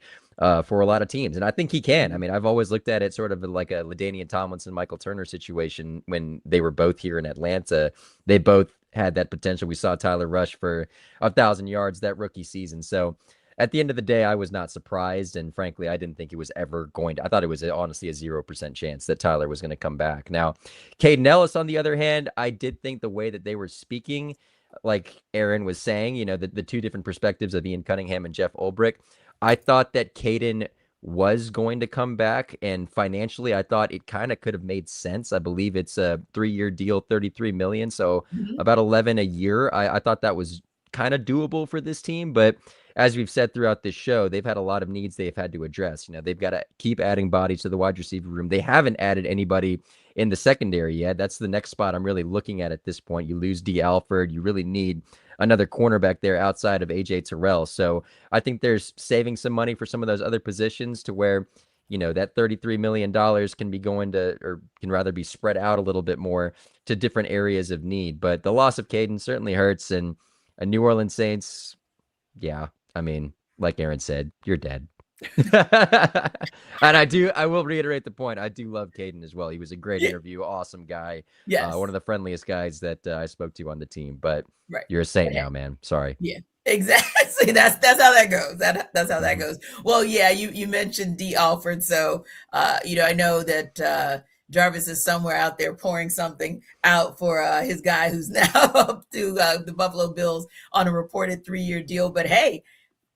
for a lot of teams. And I think he can. I mean, I've always looked at it sort of like a LaDainian Tomlinson, Michael Turner situation when they were both here in Atlanta. They both had that potential. We saw Tyler rush for 1,000 yards that rookie season. So at the end of the day, I was not surprised. And frankly, I didn't think it was ever going to, I thought it was honestly a 0% chance that Tyler was going to come back. Now, Kaden Elliss, on the other hand, I did think the way that they were speaking, like Aaron was saying, the two different perspectives of Ian Cunningham and Jeff Ulbrich, I thought that Kaden was going to come back, and financially I thought it kind of could have made sense. I believe it's a 3-year deal, $33 million, so about 11 a year. I thought that was kind of doable for this team, but as we've said throughout this show, they've had a lot of needs they've had to address. They've got to keep adding bodies to the wide receiver room. They haven't added anybody in the secondary yet. That's the next spot I'm really looking at this point. You lose D. Alford. You really need another cornerback there outside of AJ Terrell. So I think there's saving some money for some of those other positions to where, that $33 million can be going to, or can rather be spread out a little bit more to different areas of need. But the loss of Kaden certainly hurts. And a New Orleans Saints, yeah, I mean, like Aaron said, you're dead. And I will reiterate the point. I do love Kaden as well. He was a great interview, awesome guy. Yes. One of the friendliest guys that I spoke to on the team, but you're a Saint now, man. Sorry. Yeah, exactly. That's how that goes. That's how that goes. Well, yeah, you mentioned D. Alford. So, I know that Jarvis is somewhere out there pouring something out for his guy who's now up to the Buffalo Bills on a reported 3-year deal. But hey,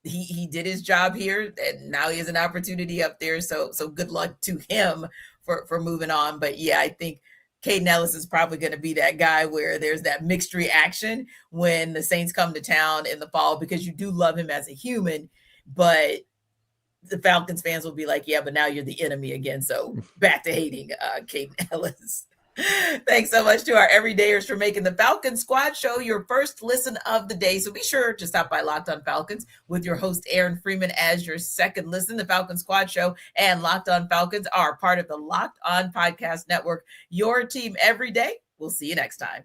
he did his job here, and now he has an opportunity up there. So good luck to him for moving on. But yeah, I think Kaden Elliss is probably going to be that guy where there's that mixed reaction when the Saints come to town in the fall, because you do love him as a human, but the Falcons fans will be like, yeah, but now you're the enemy again. So back to hating Kaden Elliss. Thanks so much to our everydayers for making the Falcons Squad Show your first listen of the day. So be sure to stop by Locked On Falcons with your host Aaron Freeman as your second listen. The Falcons Squad Show and Locked On Falcons are part of the Locked On Podcast Network, your team every day. We'll see you next time.